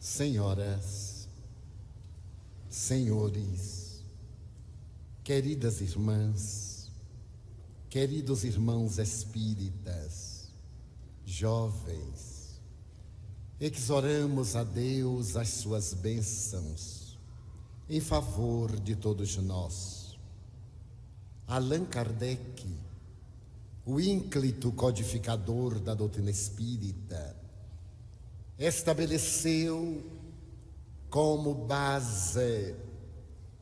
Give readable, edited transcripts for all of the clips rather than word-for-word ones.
Senhoras, senhores, queridas irmãs, queridos irmãos espíritas, jovens, exoramos a Deus as suas bênçãos em favor de todos nós. Allan Kardec, o ínclito codificador da doutrina espírita, estabeleceu como base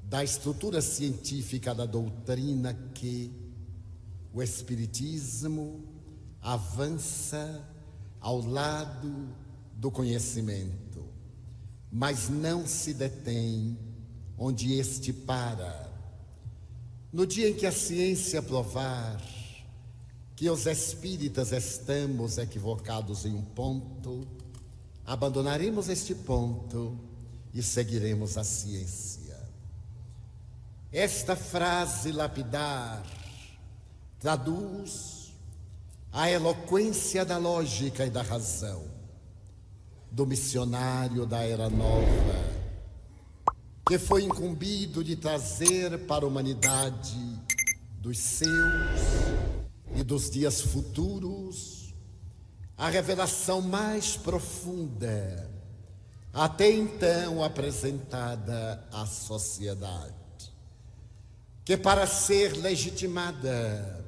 da estrutura científica da doutrina que o Espiritismo avança ao lado do conhecimento, mas não se detém onde este para. No dia em que a ciência provar que os espíritas estamos equivocados em um ponto, abandonaremos este ponto e seguiremos a ciência. Esta frase lapidar traduz a eloquência da lógica e da razão do missionário da Era Nova, que foi incumbido de trazer para a humanidade dos seus e dos dias futuros a revelação mais profunda até então apresentada à sociedade, que para ser legitimada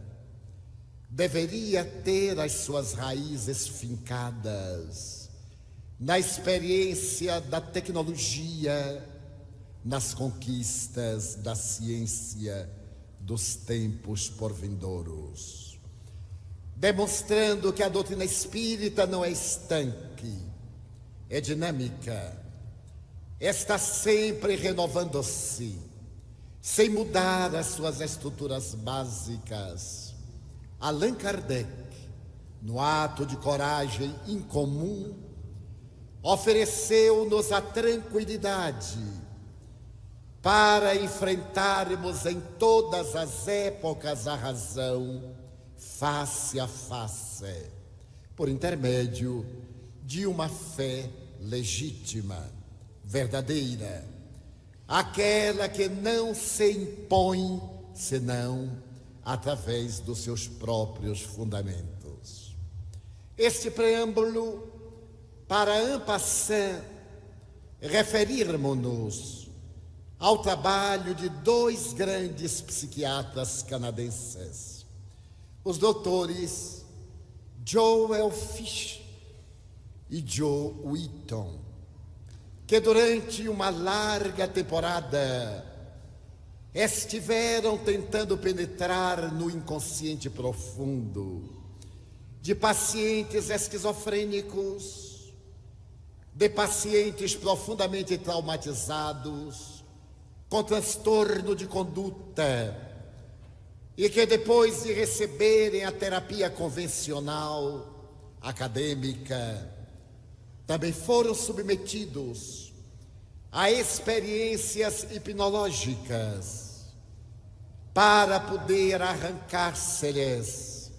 deveria ter as suas raízes fincadas na experiência da tecnologia, nas conquistas da ciência dos tempos por vindouros, demonstrando que a doutrina espírita não é estanque, é dinâmica, está sempre renovando-se, sem mudar as suas estruturas básicas. Allan Kardec, no ato de coragem incomum, ofereceu-nos a tranquilidade para enfrentarmos em todas as épocas a razão face a face, por intermédio de uma fé legítima, verdadeira, aquela que não se impõe senão através dos seus próprios fundamentos. Este preâmbulo, para en passant, referirmos-nos ao trabalho de dois grandes psiquiatras canadenses, os doutores Joel Fish e Joe Wheaton, que durante uma larga temporada estiveram tentando penetrar no inconsciente profundo de pacientes esquizofrênicos, de pacientes profundamente traumatizados, com transtorno de conduta, e que depois de receberem a terapia convencional, acadêmica, também foram submetidos a experiências hipnológicas para poder arrancar-se-lhes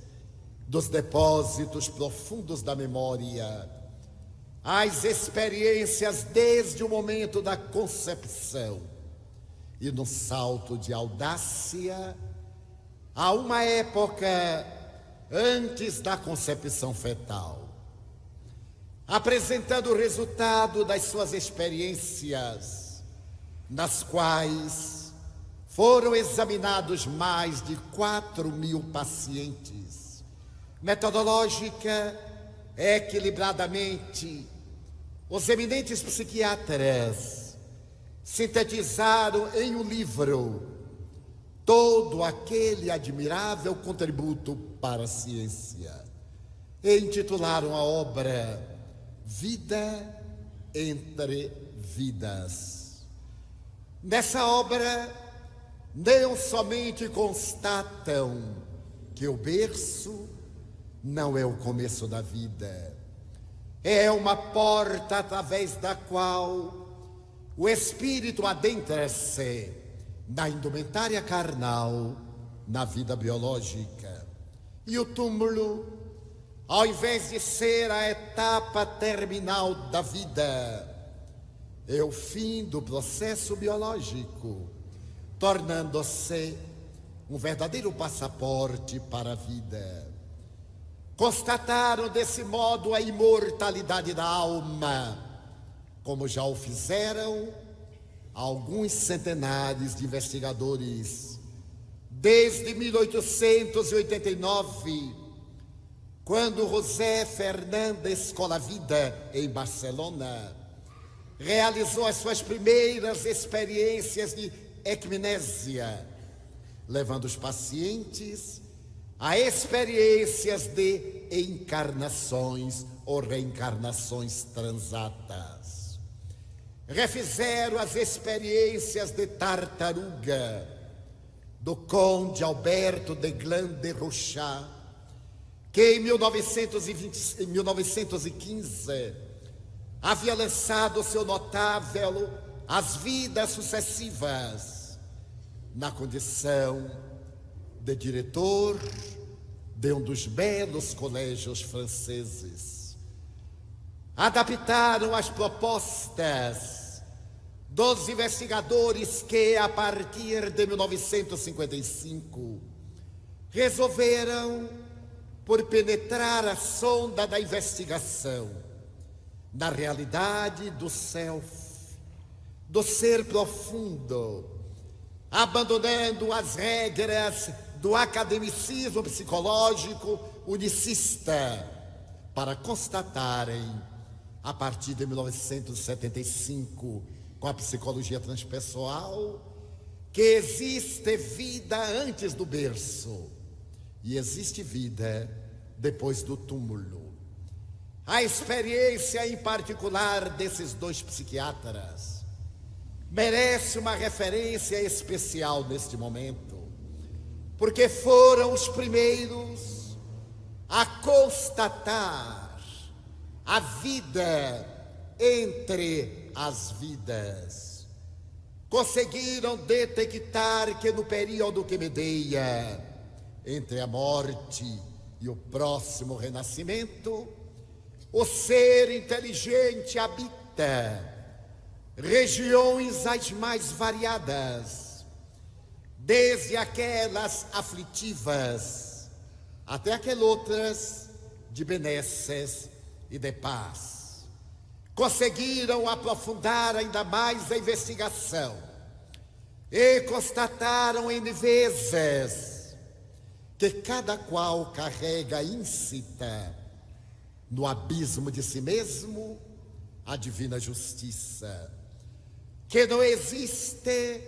dos depósitos profundos da memória as experiências desde o momento da concepção e no salto de audácia a uma época antes da concepção fetal, apresentando o resultado das suas experiências, nas quais foram examinados mais de 4.000 pacientes, metodológica, equilibradamente. Os eminentes psiquiatras sintetizaram em um livro todo aquele admirável contributo para a ciência e intitularam a obra Vida entre Vidas. Nessa obra, não somente constatam que o berço não é o começo da vida, é uma porta através da qual o espírito adentra-se na indumentária carnal, na vida biológica. E o túmulo, ao invés de ser a etapa terminal da vida, é o fim do processo biológico, tornando-se um verdadeiro passaporte para a vida. Constataram desse modo a imortalidade da alma, como já o fizeram alguns centenares de investigadores, desde 1889, quando José Fernández Colavida, em Barcelona, realizou as suas primeiras experiências de ecmnésia, levando os pacientes a experiências de encarnações ou reencarnações transatas. Refizeram as experiências de tartaruga do conde Alberto de Glan de Rochat, que em 1915 havia lançado seu notável As Vidas Sucessivas, na condição de diretor de um dos belos colégios franceses. Adaptaram as propostas dos investigadores que, a partir de 1955, resolveram por penetrar a sonda da investigação na realidade do self, do ser profundo, abandonando as regras do academicismo psicológico unicista, para constatarem, a partir de 1975, com a psicologia transpessoal, que existe vida antes do berço e existe vida depois do túmulo. A experiência em particular desses dois psiquiatras merece uma referência especial neste momento, porque foram os primeiros a constatar a vida entre as vidas. Conseguiram detectar que no período que medeia entre a morte e o próximo renascimento, o ser inteligente habita regiões as mais variadas, desde aquelas aflitivas até aquelas outras de benesses e de paz. Conseguiram aprofundar ainda mais a investigação e constataram N vezes que cada qual carrega íncita no abismo de si mesmo a divina justiça, que não existe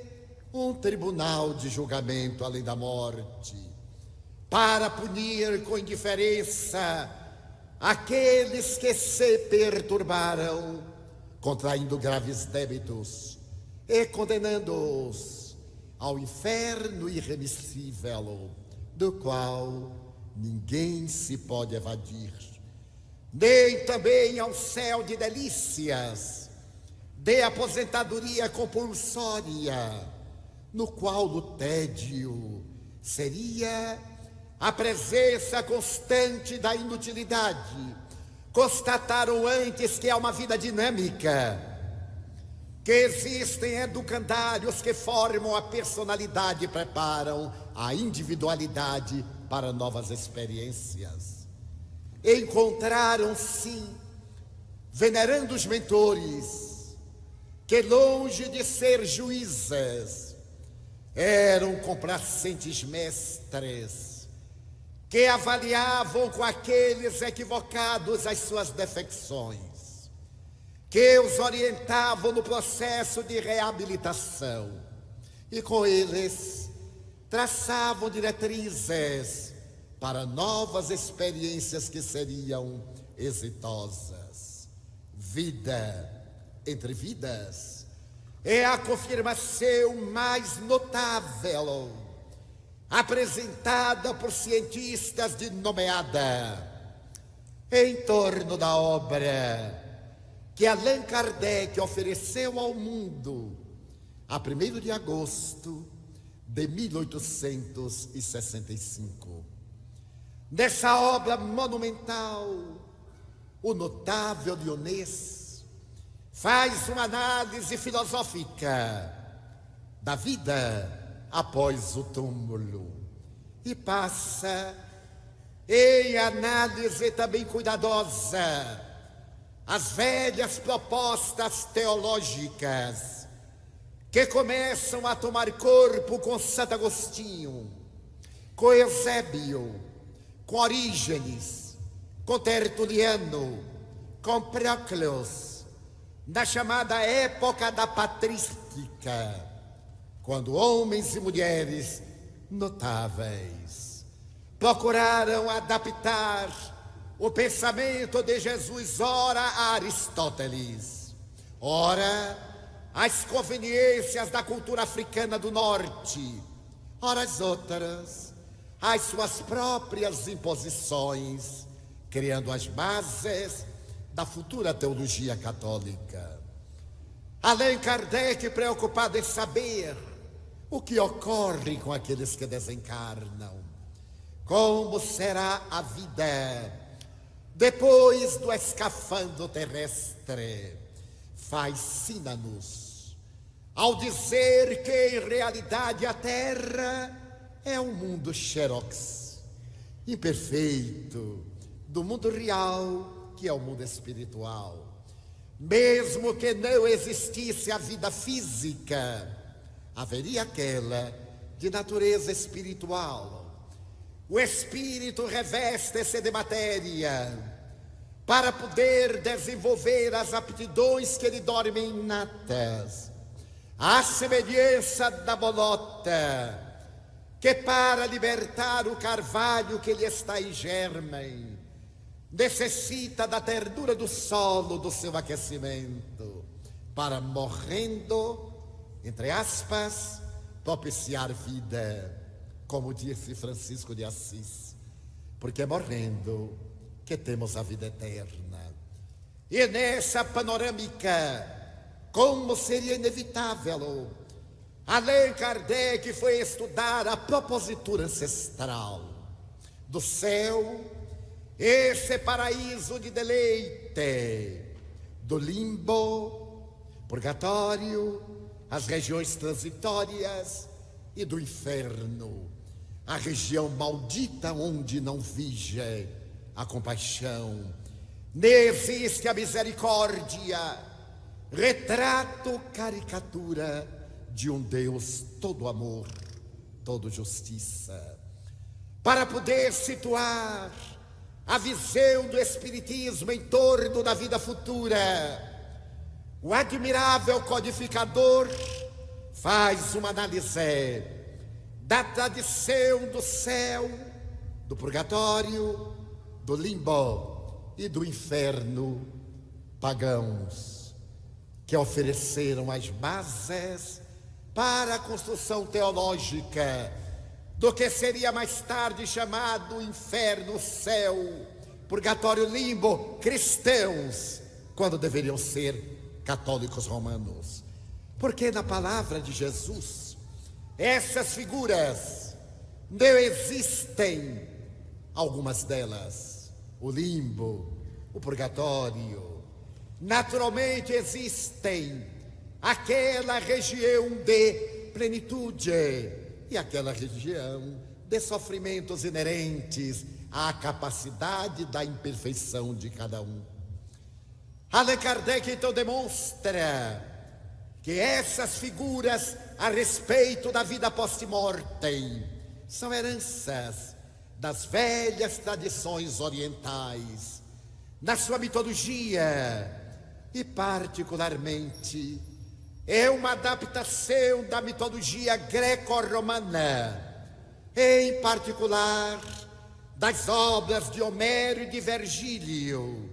um tribunal de julgamento além da morte, para punir com indiferença aqueles que se perturbaram, contraindo graves débitos e condenando-os ao inferno irremissível, do qual ninguém se pode evadir, nem também ao céu de delícias, de aposentadoria compulsória, no qual o tédio seria a presença constante da inutilidade. Constataram antes que há uma vida dinâmica, que existem educandários que formam a personalidade e preparam a individualidade para novas experiências. Encontraram, sim, venerando os mentores, que longe de ser juízes, eram complacentes mestres, que avaliavam com aqueles equivocados as suas defecções, que os orientavam no processo de reabilitação e com eles traçavam diretrizes para novas experiências que seriam exitosas. Vida entre vidas é a confirmação mais notável apresentada por cientistas de nomeada em torno da obra que Allan Kardec ofereceu ao mundo a 1º de agosto de 1865. Nessa obra monumental, o notável Lyonês faz uma análise filosófica da vida após o túmulo e passa em análise também cuidadosa as velhas propostas teológicas que começam a tomar corpo com Santo Agostinho, com Eusébio, com Orígenes, com Tertuliano, com Proclus, na chamada época da patrística, quando homens e mulheres notáveis procuraram adaptar o pensamento de Jesus, ora a Aristóteles, ora às conveniências da cultura africana do norte, ora as outras, às suas próprias imposições, criando as bases da futura teologia católica. Além Kardec, preocupado em saber o que ocorre com aqueles que desencarnam, como será a vida depois do escafandro terrestre, fascina-nos ao dizer que em realidade a Terra é um mundo xerox, imperfeito, do mundo real, que é o mundo espiritual. Mesmo que não existisse a vida física, haveria aquela de natureza espiritual. O espírito reveste-se de matéria para poder desenvolver as aptidões que lhe dormem inatas, à semelhança da bolota, que para libertar o carvalho que lhe está em germen, necessita da ternura do solo, do seu aquecimento, para, morrendo, entre aspas, propiciar vida, como disse Francisco de Assis, porque é morrendo que temos a vida eterna. E nessa panorâmica, como seria inevitável, Allan Kardec foi estudar a propositura ancestral do céu, esse paraíso de deleite, do limbo, purgatório, as regiões transitórias e do inferno, a região maldita onde não vige a compaixão, nem existe a misericórdia, retrato, caricatura de um Deus todo amor, todo justiça. Para poder situar a visão do Espiritismo em torno da vida futura, o admirável codificador faz uma análise da tradição do céu, do purgatório, do limbo e do inferno pagãos, que ofereceram as bases para a construção teológica do que seria mais tarde chamado inferno, céu, purgatório, limbo, cristãos, quando deveriam ser católicos romanos. Porque na palavra de Jesus, essas figuras não existem, algumas delas, o limbo, o purgatório. Naturalmente existem aquela região de plenitude e aquela região de sofrimentos inerentes à capacidade da imperfeição de cada um. Allan Kardec então demonstra que essas figuras a respeito da vida post-mortem são heranças das velhas tradições orientais, na sua mitologia, e particularmente é uma adaptação da mitologia greco-romana, em particular das obras de Homero e de Virgílio,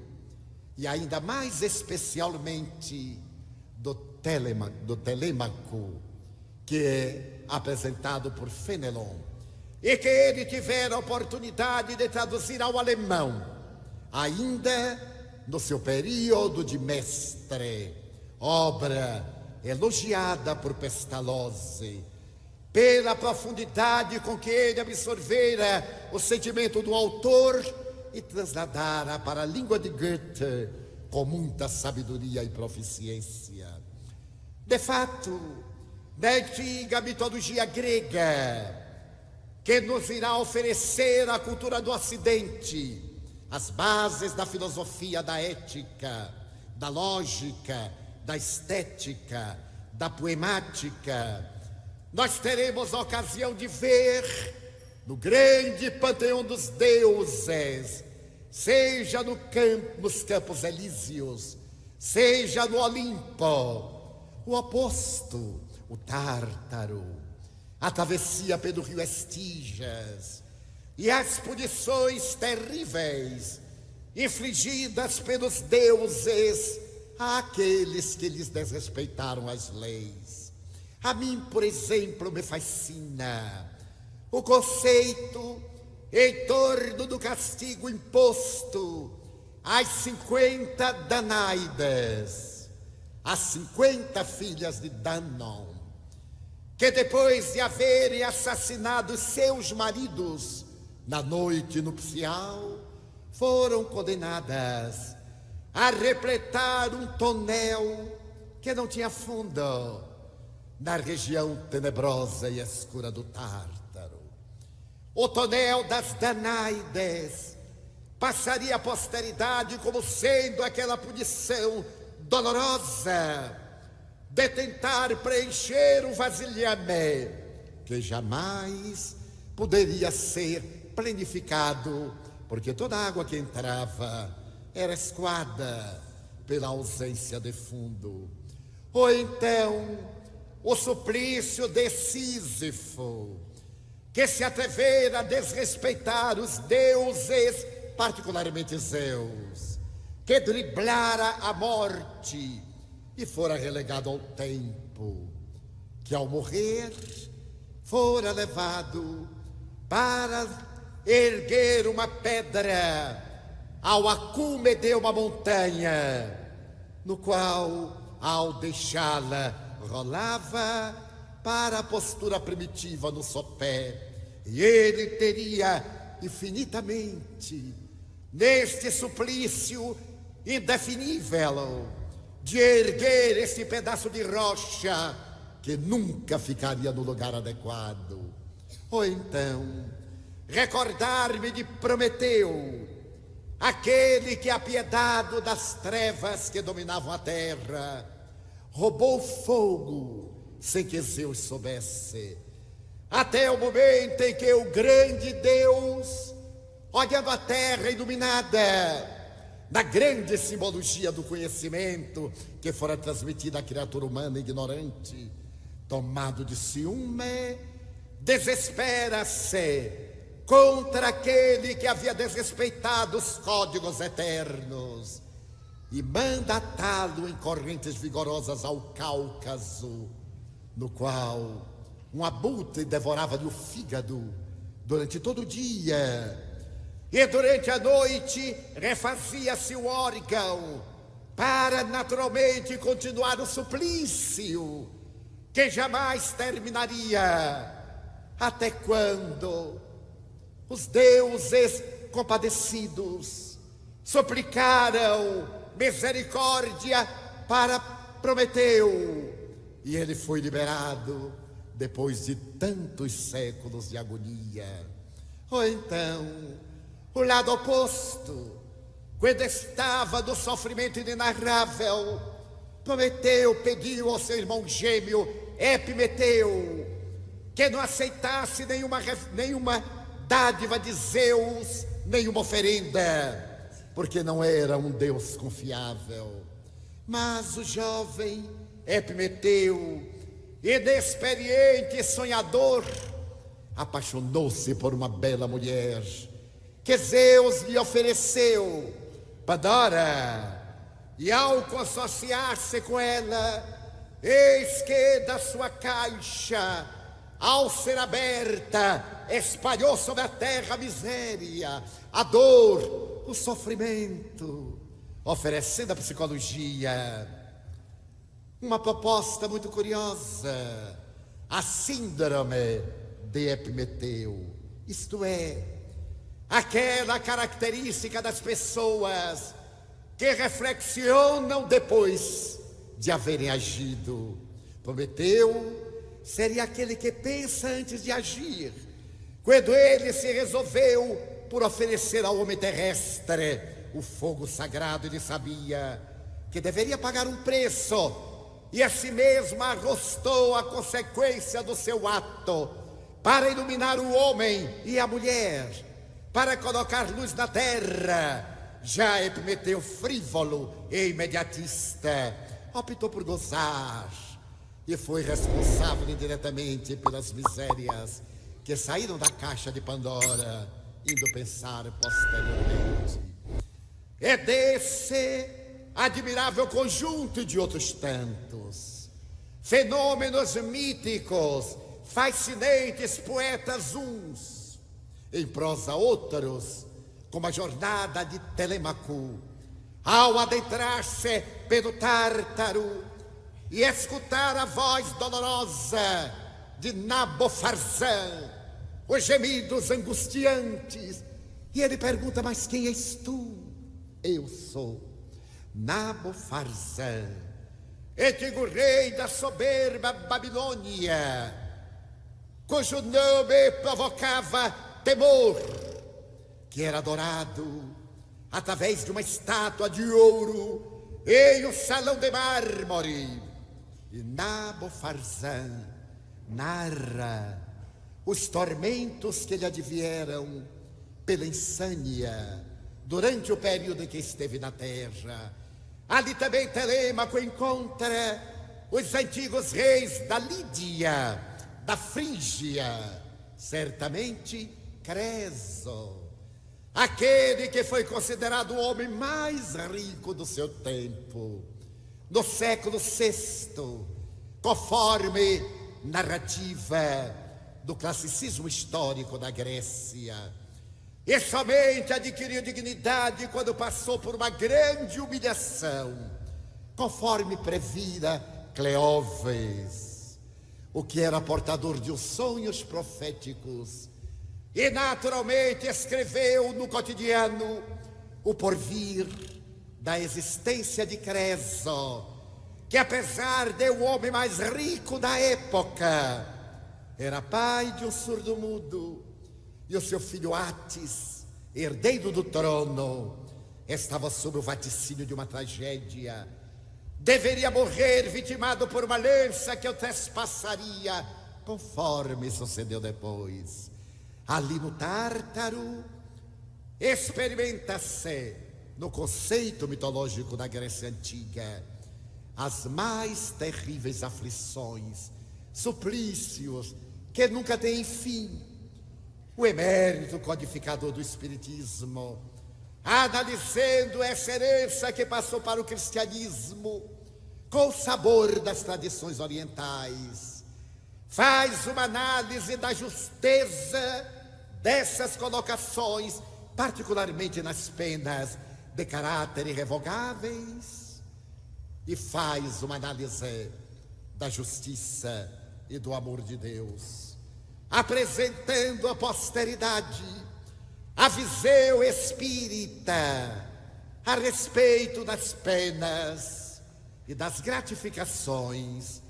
e ainda mais especialmente do Telêmaco, que é apresentado por Fénelon, e que ele tivera a oportunidade de traduzir ao alemão, ainda no seu período de mestre, obra elogiada por Pestalozzi, pela profundidade com que ele absorvera o sentimento do autor e trasladara para a língua de Goethe com muita sabedoria e proficiência. De fato, na antiga mitologia grega, que nos irá oferecer a cultura do Ocidente, as bases da filosofia, da ética, da lógica, da estética, da poemática, nós teremos a ocasião de ver no grande panteão dos deuses, seja nos campos elíseos, seja no Olimpo, o oposto, o Tártaro, a travessia pelo rio Estígias e as punições terríveis infligidas pelos deuses àqueles que lhes desrespeitaram as leis. A mim, por exemplo, me fascina o conceito em torno do castigo imposto às 50 Danaides, as 50 filhas de Danon, que depois de haverem assassinado seus maridos na noite nupcial, foram condenadas a repletar um tonel que não tinha fundo na região tenebrosa e escura do Tártaro. O tonel das Danaides passaria à posteridade como sendo aquela punição dolorosa de tentar preencher um vasilhame que jamais poderia ser planificado, porque toda a água que entrava era escoada pela ausência de fundo. Ou então, o suplício de Sísifo, que se atrevera a desrespeitar os deuses, particularmente Zeus, que driblara a morte e fora relegado ao tempo, que ao morrer fora levado para erguer uma pedra ao acume de uma montanha, no qual, ao deixá-la, rolava para a postura primitiva no sopé, e ele teria infinitamente, neste suplício indefinível, de erguer esse pedaço de rocha que nunca ficaria no lugar adequado. Ou então, recordar-me de Prometeu, aquele que, apiedado das trevas que dominavam a terra, roubou fogo sem que Zeus soubesse, até o momento em que o grande Deus, olhando a terra iluminada, na grande simbologia do conhecimento que fora transmitida à criatura humana ignorante, tomado de ciúme, desespera-se contra aquele que havia desrespeitado os códigos eternos e manda atá-lo em correntes vigorosas ao Cáucaso, no qual um abutre devorava-lhe o fígado durante todo o dia, e durante a noite refazia-se o órgão para naturalmente continuar o suplício que jamais terminaria, até quando os deuses compadecidos suplicaram misericórdia para Prometeu, e ele foi liberado depois de tantos séculos de agonia. Ou então, o lado oposto, quando estava no sofrimento inenarrável, Prometeu pediu ao seu irmão gêmeo Epimeteu que não aceitasse nenhuma dádiva de Zeus, nenhuma oferenda, porque não era um Deus confiável. Mas o jovem Epimeteu, inexperiente e sonhador, apaixonou-se por uma bela mulher que Zeus lhe ofereceu, Pandora, e ao consorciar-se com ela, eis que da sua caixa, ao ser aberta, espalhou sobre a terra a miséria, a dor, o sofrimento, oferecendo à psicologia uma proposta muito curiosa, a síndrome de Epimeteu, isto é, aquela característica das pessoas que reflexionam depois de haverem agido. Prometeu seria aquele que pensa antes de agir. Quando ele se resolveu por oferecer ao homem terrestre o fogo sagrado, ele sabia que deveria pagar um preço, e assim mesmo arrostou a consequência do seu ato para iluminar o homem e a mulher, para colocar luz na terra. Já Epimeteu, frívolo e imediatista, optou por gozar e foi responsável indiretamente pelas misérias que saíram da caixa de Pandora, indo pensar posteriormente. É desse admirável conjunto de outros tantos fenômenos míticos, fascinantes poetas uns, em prosa outros, como a jornada de Telêmaco, ao adentrar-se pelo Tártaro e escutar a voz dolorosa de Nabofarzã, os gemidos angustiantes, e ele pergunta: mas quem és tu? Eu sou Nabofarzã, antigo rei da soberba Babilônia, cujo nome provocava temor, que era adorado através de uma estátua de ouro em um salão de mármore. E Nabofarzã narra os tormentos que lhe advieram pela insânia durante o período em que esteve na terra. Ali também Telêmaco encontra os antigos reis da Lídia, da Frígia, certamente Creso, aquele que foi considerado o homem mais rico do seu tempo, no século VI, conforme narrativa do classicismo histórico da Grécia. E somente adquiriu dignidade quando passou por uma grande humilhação, conforme previra Cleóves, o que era portador de sonhos proféticos, e naturalmente escreveu no cotidiano o porvir da existência de Creso, que apesar de o homem mais rico da época, era pai de um surdo-mudo, e o seu filho Atis, herdeiro do trono, estava sob o vaticínio de uma tragédia. Deveria morrer vitimado por uma lança que o trespassaria, conforme sucedeu depois. Ali no Tártaro, experimenta-se, no conceito mitológico da Grécia Antiga, as mais terríveis aflições, suplícios que nunca têm fim. O emérito codificador do Espiritismo, analisando essa herança que passou para o cristianismo, com o sabor das tradições orientais, faz uma análise da justeza dessas colocações, particularmente nas penas de caráter irrevogáveis, e faz uma análise da justiça e do amor de Deus, apresentando à posteridade a visão espírita a respeito das penas e das gratificações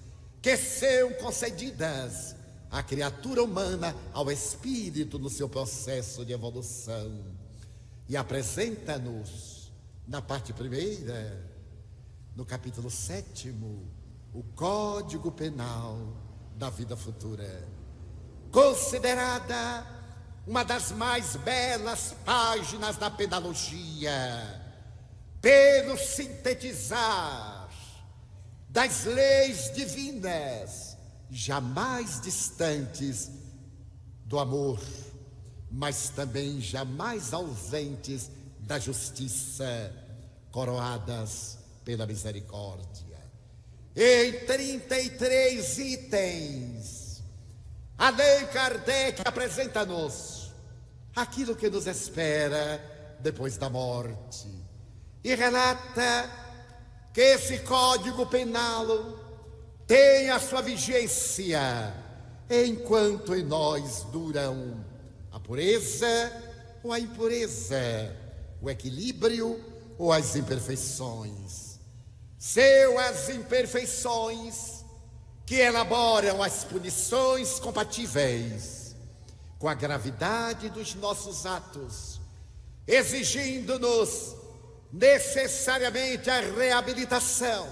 que são concedidas à criatura humana, ao espírito no seu processo de evolução. E apresenta-nos, na parte primeira, no capítulo 7, o Código Penal da vida futura, considerada uma das mais belas páginas da pedagogia, pelo sintetizar das leis divinas, jamais distantes do amor, mas também jamais ausentes da justiça, coroadas pela misericórdia. Em 33 itens, Allan Kardec apresenta-nos aquilo que nos espera depois da morte e relata que esse Código Penal tem a sua vigência enquanto em nós duram a pureza ou a impureza, o equilíbrio ou as imperfeições? São as imperfeições que elaboram as punições compatíveis com a gravidade dos nossos atos, exigindo-nos necessariamente a reabilitação.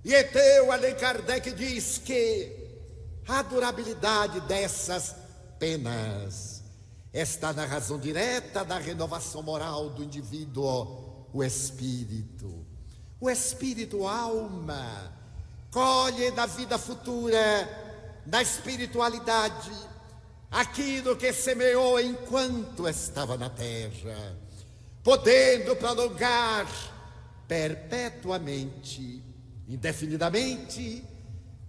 E então Allan Kardec diz que a durabilidade dessas penas está na razão direta da renovação moral do indivíduo, o espírito. O espírito, a alma, colhe na vida futura, na espiritualidade, aquilo que semeou enquanto estava na terra, podendo prolongar perpetuamente, indefinidamente,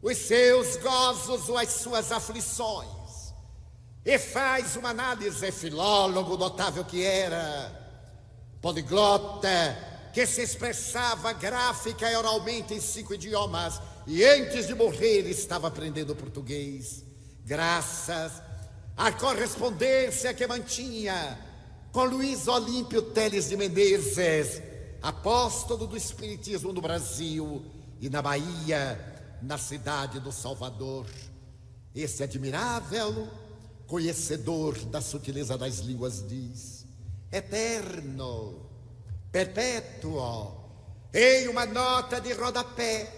os seus gozos ou as suas aflições. E faz uma análise, filólogo notável que era, poliglota, que se expressava gráfica e oralmente em 5 idiomas, e antes de morrer estava aprendendo português, graças à correspondência que mantinha com Luiz Olímpio Teles de Menezes, apóstolo do Espiritismo no Brasil e na Bahia, na cidade do Salvador. Esse admirável conhecedor da sutileza das línguas diz: eterno, perpétuo, em uma nota de rodapé,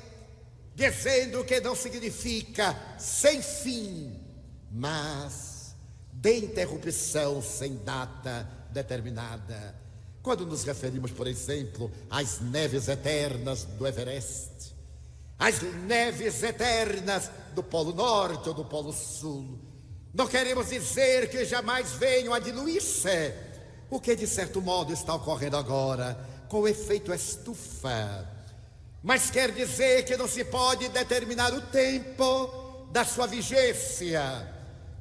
dizendo que não significa sem fim, mas de interrupção sem data determinada. Quando nos referimos, por exemplo, às neves eternas do Everest, às neves eternas do Polo Norte ou do Polo Sul, não queremos dizer que jamais venham a diluir-se, o que de certo modo está ocorrendo agora com o efeito estufa. Mas quer dizer que não se pode determinar o tempo da sua vigência,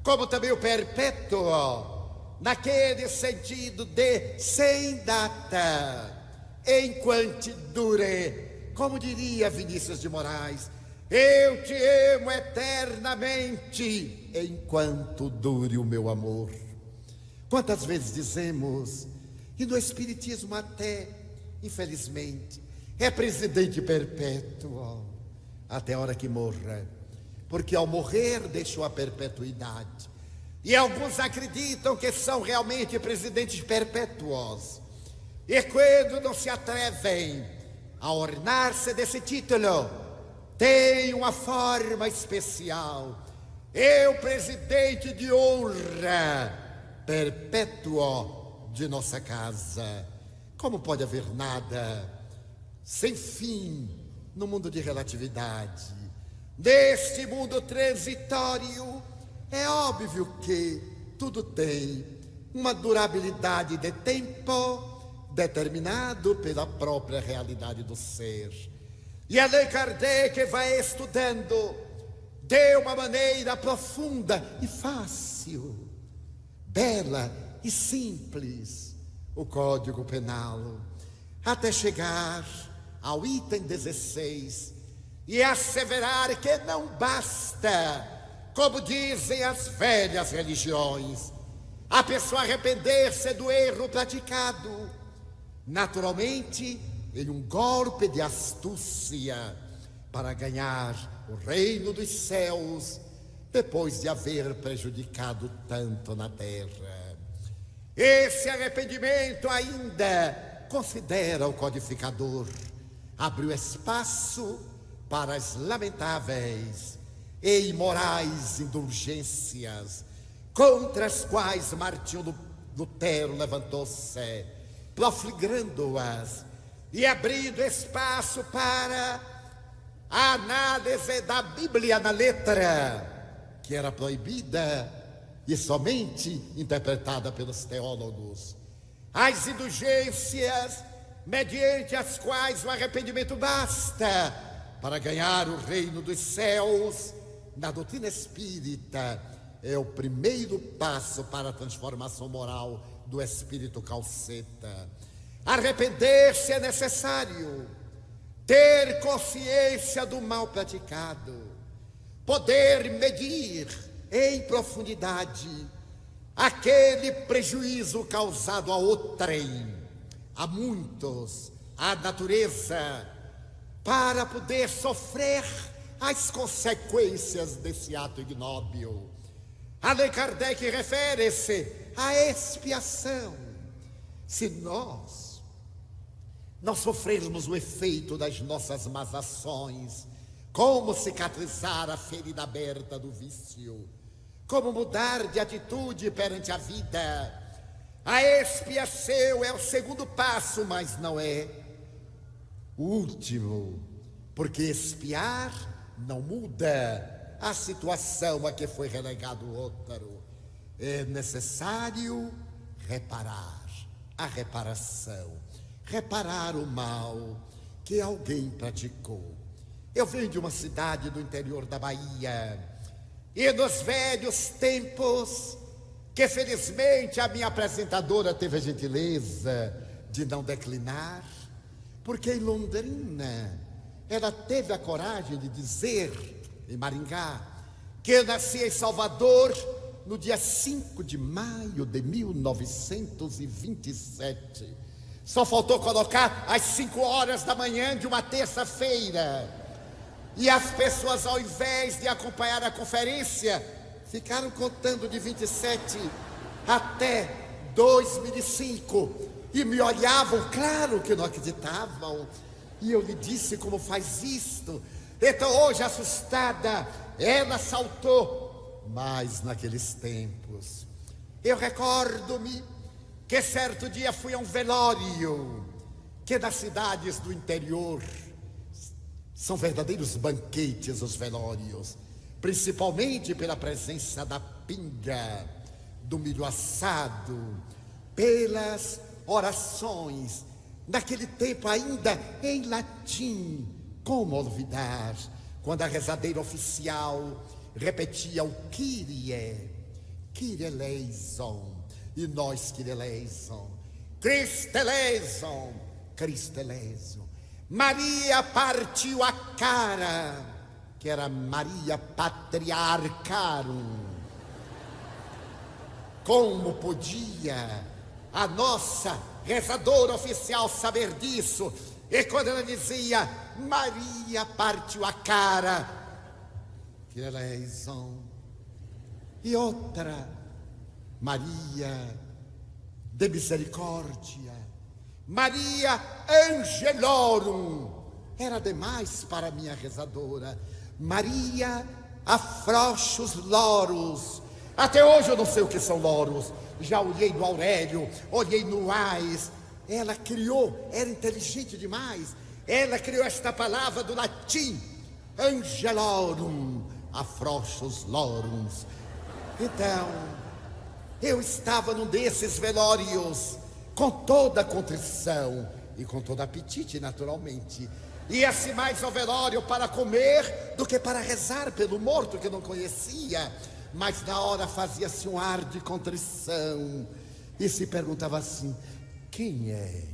como também o perpétuo, naquele sentido de sem data, enquanto dure, como diria Vinícius de Moraes: eu te amo eternamente, enquanto dure o meu amor. Quantas vezes dizemos, e no Espiritismo até, infelizmente, é presidente perpétuo, até a hora que morra, porque ao morrer deixou a perpetuidade. E alguns acreditam que são realmente presidentes perpétuos, e quando não se atrevem a ornar-se desse título, tem uma forma especial: eu, presidente de honra perpétuo de nossa casa. Como pode haver nada sem fim no mundo de relatividade? Neste mundo transitório, é óbvio que tudo tem uma durabilidade de tempo determinado pela própria realidade do ser. E Allan Kardec vai estudando de uma maneira profunda e fácil, bela e simples, o Código Penal, até chegar ao item 16 e asseverar que não basta, como dizem as velhas religiões, a pessoa arrepender-se do erro praticado, naturalmente, em um golpe de astúcia, para ganhar o reino dos céus, depois de haver prejudicado tanto na terra. Esse arrependimento ainda, considera o codificador, abriu espaço para as lamentáveis e imorais indulgências, contra as quais Martinho Lutero levantou-se, profligando-as e abrindo espaço para a análise da Bíblia na letra, que era proibida e somente interpretada pelos teólogos. As indulgências, mediante as quais o arrependimento basta para ganhar o reino dos céus, na doutrina espírita, é o primeiro passo para a transformação moral do espírito calceta. Arrepender-se é necessário, ter consciência do mal praticado, poder medir em profundidade aquele prejuízo causado a outrem, a muitos a natureza para poder sofrer as consequências desse ato ignóbil. Allan Kardec refere-se à expiação. Se nós não sofrermos o efeito das nossas más ações, como cicatrizar a ferida aberta do vício, como mudar de atitude perante a vida, a expiação é o segundo passo, mas não é o último, porque expiar não muda a situação a que foi relegado o outro. É necessário reparar, a reparação, reparar o mal que alguém praticou. Eu venho de uma cidade do interior da Bahia, e nos velhos tempos, que felizmente a minha apresentadora teve a gentileza de não declinar, porque em Londrina ela teve a coragem de dizer, em Maringá, que eu nasci em Salvador no dia 5 de maio de 1927. Só faltou colocar às 5 horas da manhã de uma terça-feira. E as pessoas, ao invés de acompanhar a conferência, ficaram contando de 27 até 2005 e me olhavam, claro que não acreditavam. E eu lhe disse: como faz isto? Então hoje, assustada, ela saltou. Mas naqueles tempos, eu recordo-me que certo dia fui a um velório, que nas cidades do interior são verdadeiros banquetes os velórios, principalmente pela presença da pinga, do milho assado, pelas orações, naquele tempo ainda em latim. Como olvidar quando a rezadeira oficial repetia o Kyrie, Kyrie eleison, e nós Kyrie eleison, Christe eleison, Christe eleison. Maria partiu a cara, que era Maria Patriarcarum. Como podia a nossa rezadora oficial saber disso? E quando ela dizia Maria partiu a cara, que eleison, e outra, Maria de misericórdia, Maria Angelorum, era demais para minha rezadora. Maria Afrouxos Loros. Até hoje eu não sei o que são loros. Já olhei no Aurélio, olhei no Ais. Ela criou, era inteligente demais. Ela criou esta palavra do latim, Angelorum, Afrouxos Lorums. Então, eu estava num desses velórios, com toda a contrição e com todo apetite, naturalmente. Ia-se mais ao velório para comer do que para rezar pelo morto que não conhecia. Mas na hora fazia-se um ar de contrição e se perguntava assim: quem é?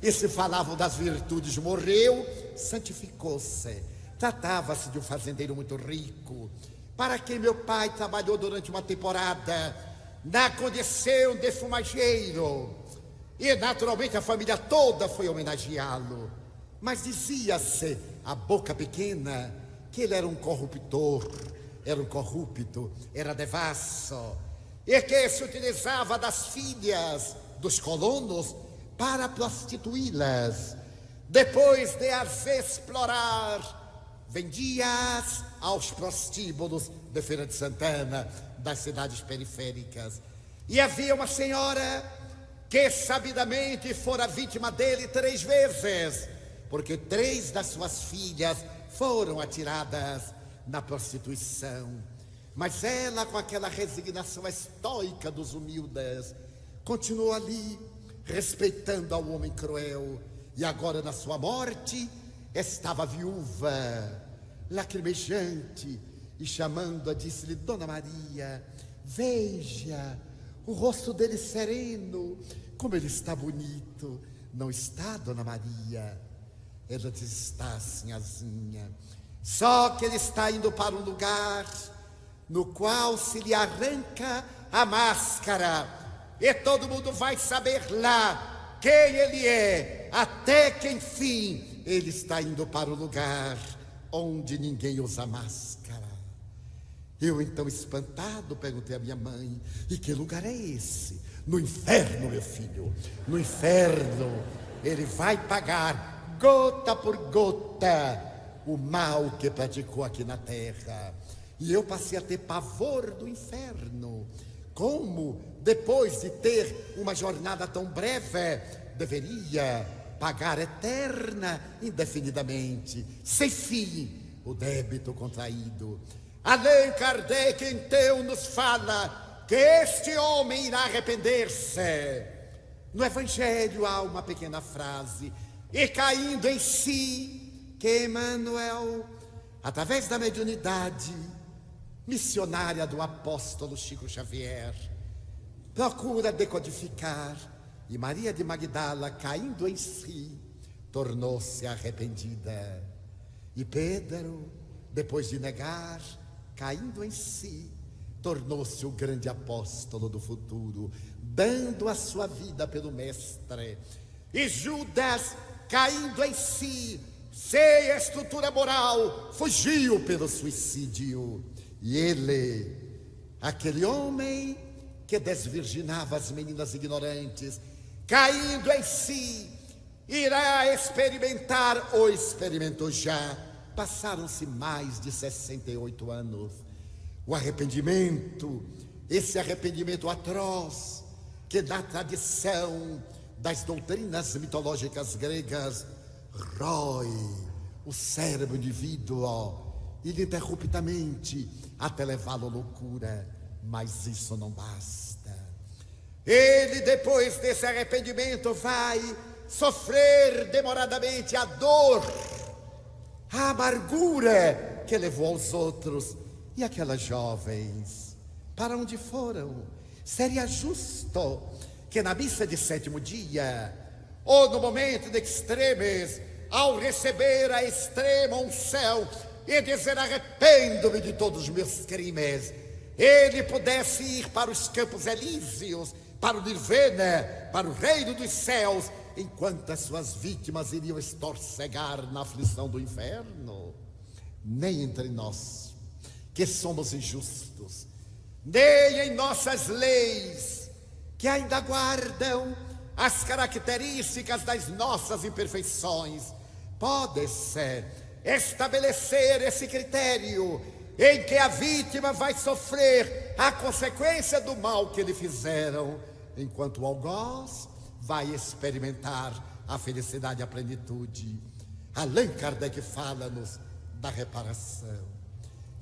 E se falavam das virtudes, morreu, santificou-se. Tratava-se de um fazendeiro muito rico, para quem meu pai trabalhou durante uma temporada na condição de fumageiro. E naturalmente a família toda foi homenageá-lo. Mas dizia-se, a boca pequena, que ele era um corruptor, era um corrupto, era devasso, e que se utilizava das filhas dos colonos para prostituí-las. Depois de as explorar, vendia-as aos prostíbulos de Feira de Santana, das cidades periféricas. E havia uma senhora que sabidamente fora vítima dele 3 vezes, porque 3 das suas filhas foram atiradas na prostituição. Mas ela, com aquela resignação estoica dos humildes, continuou ali, respeitando ao homem cruel. E agora, na sua morte, estava viúva, lacrimejante, e chamando-a, disse-lhe: Dona Maria, veja o rosto dele sereno, como ele está bonito. Não está, Dona Maria? Ela disse: está, sinhazinha. Só que ele está indo para um lugar no qual se lhe arranca a máscara, e todo mundo vai saber lá quem ele é, até que enfim ele está indo para o lugar onde ninguém usa máscara. Eu então, espantado, perguntei à minha mãe: e que lugar é esse? No inferno, meu filho, no inferno. Ele vai pagar, gota por gota, o mal que praticou aqui na terra. E eu passei a ter pavor do inferno. Como, depois de ter uma jornada tão breve, deveria pagar eterna, indefinidamente, sem fim, o débito contraído. Allan Kardec então nos fala que este homem irá arrepender-se. No Evangelho há uma pequena frase: e caindo em si, que Emmanuel, através da mediunidade missionária do apóstolo Chico Xavier, procura decodificar, e Maria de Magdala, caindo em si, tornou-se arrependida. E Pedro, depois de negar, caindo em si, tornou-se o grande apóstolo do futuro, dando a sua vida pelo Mestre. E Judas, caindo em si, sem estrutura moral, fugiu pelo suicídio. E ele, aquele homem que desvirginava as meninas ignorantes, caindo em si, irá experimentar, ou experimentou já, passaram-se mais de 68 anos, o arrependimento, esse arrependimento atroz, que na tradição das doutrinas mitológicas gregas, rói o cérebro do indivíduo ininterruptamente até levá-lo à loucura. Mas isso não basta. Ele, depois desse arrependimento, vai sofrer demoradamente a dor, a amargura que levou aos outros. E aquelas jovens, para onde foram? Seria justo que na missa de sétimo dia, ou no momento de extremes, ao receber a extrema unção e dizer: arrependo-me de todos os meus crimes, ele pudesse ir para os campos elíseos, para o Nirvana, para o reino dos céus, enquanto as suas vítimas iriam estorcegar na aflição do inferno? Nem entre nós, que somos injustos, nem em nossas leis, que ainda guardam as características das nossas imperfeições, pode-se estabelecer esse critério em que a vítima vai sofrer a consequência do mal que lhe fizeram, enquanto o algoz vai experimentar a felicidade e a plenitude. Allan Kardec fala-nos da reparação.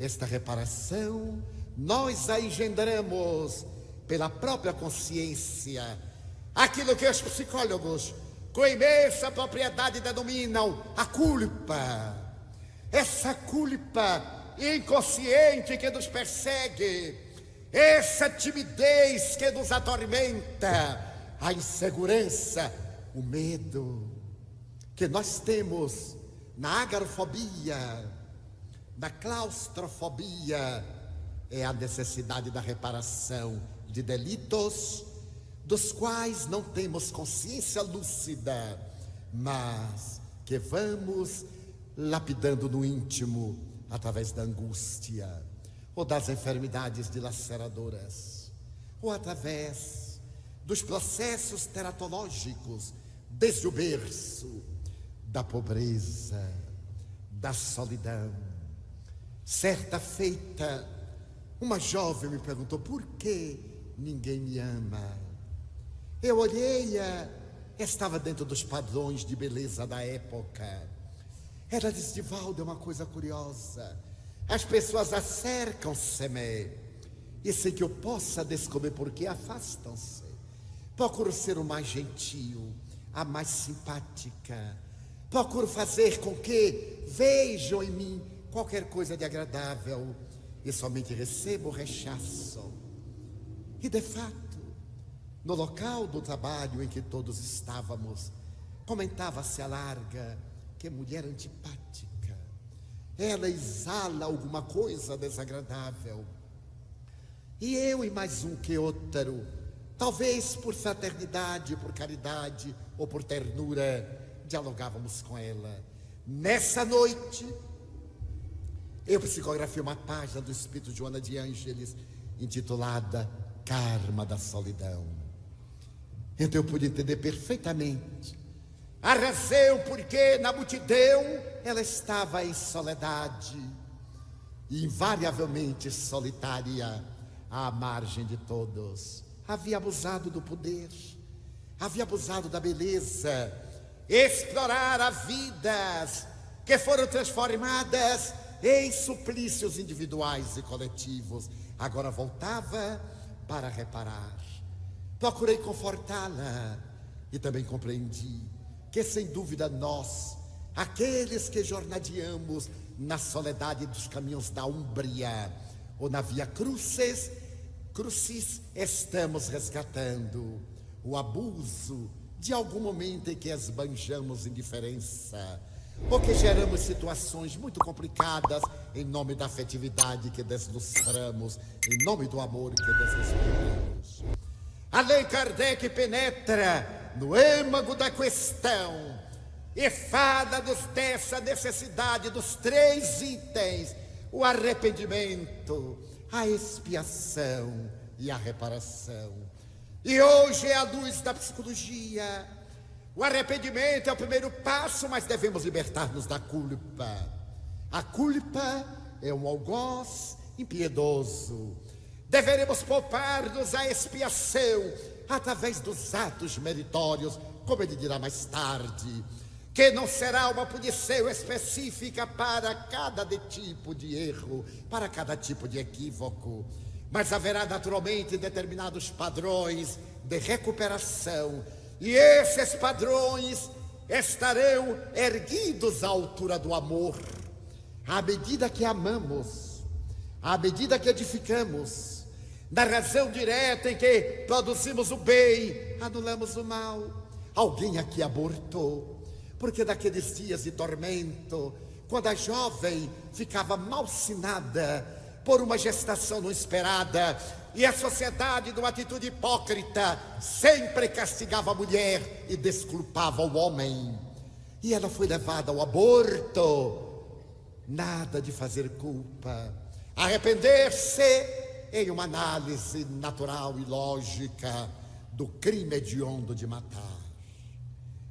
Esta reparação nós a engendramos pela própria consciência, aquilo que os psicólogos com imensa propriedade denominam a culpa. Essa culpa inconsciente que nos persegue, essa timidez que nos atormenta, a insegurança, o medo que nós temos na agorafobia, na claustrofobia, é a necessidade da reparação de delitos dos quais não temos consciência lúcida, mas que vamos lapidando no íntimo através da angústia, ou das enfermidades dilaceradoras, ou através dos processos teratológicos desde o berço, da pobreza, da solidão. Certa feita, uma jovem me perguntou: por que ninguém me ama? Eu olhei-a, estava dentro dos padrões de beleza da época. Ela disse: Divaldo, é uma coisa curiosa, as pessoas acercam-se-me e sem que eu possa descobrir por que afastam-se. Procuro ser o mais gentil, a mais simpática, procuro fazer com que vejam em mim qualquer coisa de agradável, e somente recebo o rechaço. E de fato, no local do trabalho em que todos estávamos, comentava-se à larga: que mulher antipática, ela exala alguma coisa desagradável. E eu e mais um que outro Talvez por fraternidade, por caridade ou por ternura, dialogávamos com ela. Nessa noite, eu psicografei uma página do Espírito Joana de Ângeles, intitulada Karma da Solidão. Então eu pude entender perfeitamente a razão porque na multidão ela estava em soledade, e invariavelmente solitária, à margem de todos. Havia abusado do poder, havia abusado da beleza, explorara vidas que foram transformadas em suplícios individuais e coletivos. Agora voltava para reparar. Procurei confortá-la e também compreendi que, sem dúvida, nós, aqueles que jornadeamos na soledade dos caminhos da Úmbria ou na Via Crucis, estamos resgatando o abuso de algum momento em que esbanjamos indiferença, ou que geramos situações muito complicadas em nome da afetividade que deslustramos, em nome do amor que desrespeitamos. Allan Kardec penetra no âmago da questão e fala-nos dessa necessidade dos 3 itens: o arrependimento, a expiação e a reparação. E hoje, à luz da psicologia, o arrependimento é o primeiro passo, mas devemos libertar-nos da culpa. A culpa é um algoz impiedoso. Deveremos poupar-nos a expiação através dos atos meritórios, como ele dirá mais tarde, que não será uma punição específica para cada tipo de erro, para cada tipo de equívoco, mas haverá naturalmente determinados padrões de recuperação, e esses padrões estarão erguidos à altura do amor, à medida que amamos, à medida que edificamos, na razão direta em que produzimos o bem, anulamos o mal. Alguém aqui abortou, porque naqueles dias de tormento, quando a jovem ficava malsinada por uma gestação não esperada, e a sociedade, numa atitude hipócrita, sempre castigava a mulher e desculpava o homem, e ela foi levada ao aborto. Nada de fazer culpa, arrepender-se em uma análise natural e lógica do crime hediondo de matar.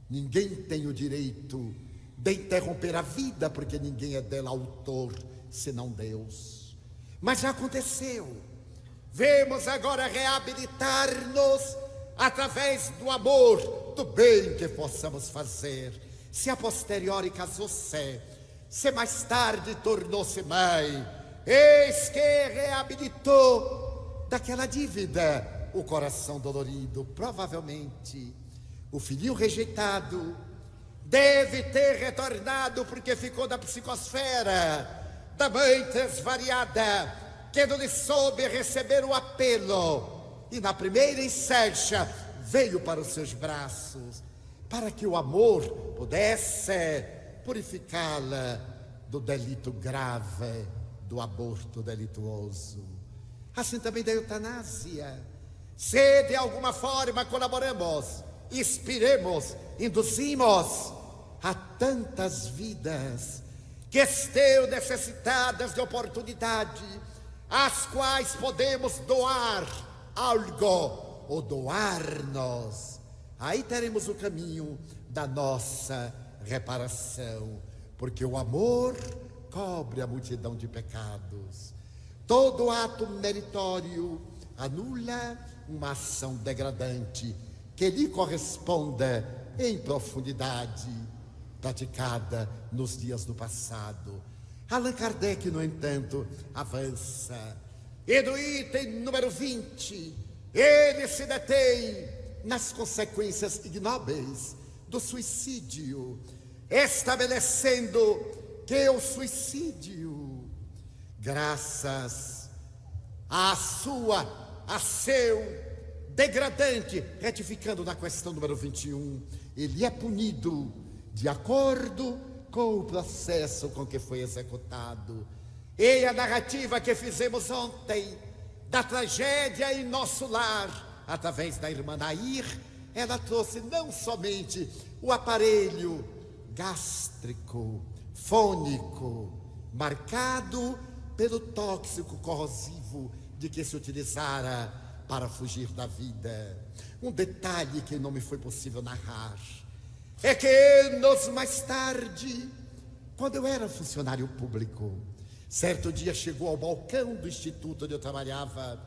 Ninguém tem o direito de interromper a vida, porque ninguém é dela autor, senão Deus. Mas já aconteceu. Vemos agora reabilitar-nos através do amor, do bem que possamos fazer. Se a posteriori casou-se, se mais tarde tornou-se mãe, eis que reabilitou daquela dívida o coração dolorido. Provavelmente o filhinho rejeitado deve ter retornado porque ficou na psicosfera da mãe transvariada, que não lhe soube receber o apelo, e na primeira incercha veio para os seus braços, para que o amor pudesse purificá-la do delito grave, do aborto delituoso. Assim também da eutanásia. Se de alguma forma colaboramos, inspiremos, induzimos a tantas vidas que estão necessitadas de oportunidade, às quais podemos doar algo ou doar-nos, aí teremos o caminho da nossa reparação, porque o amor cobre a multidão de pecados. Todo ato meritório anula uma ação degradante que lhe corresponda em profundidade, praticada nos dias do passado. Allan Kardec, no entanto, avança, e no item número 20, ele se detém nas consequências ignóbeis do suicídio, estabelecendo que o suicídio, graças à sua ação degradante, retificando na questão número 21, ele é punido de acordo com o processo com que foi executado. E a narrativa que fizemos ontem, da tragédia em nosso lar, através da irmã Nair, ela trouxe não somente o aparelho gástrico, fônico, marcado pelo tóxico corrosivo de que se utilizara para fugir da vida. Um detalhe que não me foi possível narrar é que anos mais tarde, quando eu era funcionário público, certo dia chegou ao balcão do instituto onde eu trabalhava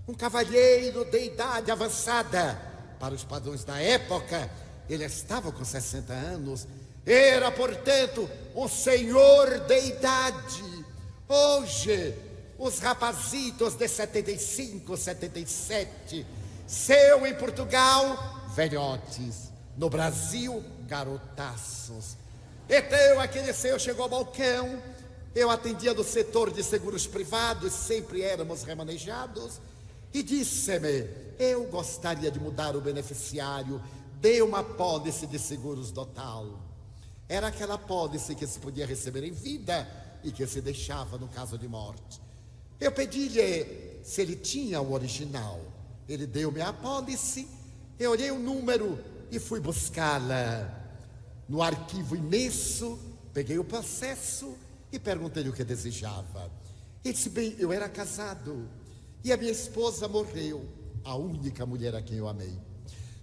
um cavalheiro de idade avançada. Para os padrões da época, ele estava com 60 anos. Era, portanto, um senhor de idade. Hoje, os rapazitos de 75, 77, são em Portugal velhotes, no Brasil garotaços. Então, aquele senhor chegou ao balcão. Eu atendia no setor de seguros privados, sempre éramos remanejados, e disse-me: eu gostaria de mudar o beneficiário de uma apólice de seguros total. Era aquela apólice que se podia receber em vida e que se deixava no caso de morte. Eu pedi-lhe se ele tinha o original. Ele deu-me a apólice, eu olhei o número e fui buscá-la no arquivo imenso, peguei o processo e perguntei-lhe o que desejava. Ele disse: bem, eu era casado e a minha esposa morreu, a única mulher a quem eu amei.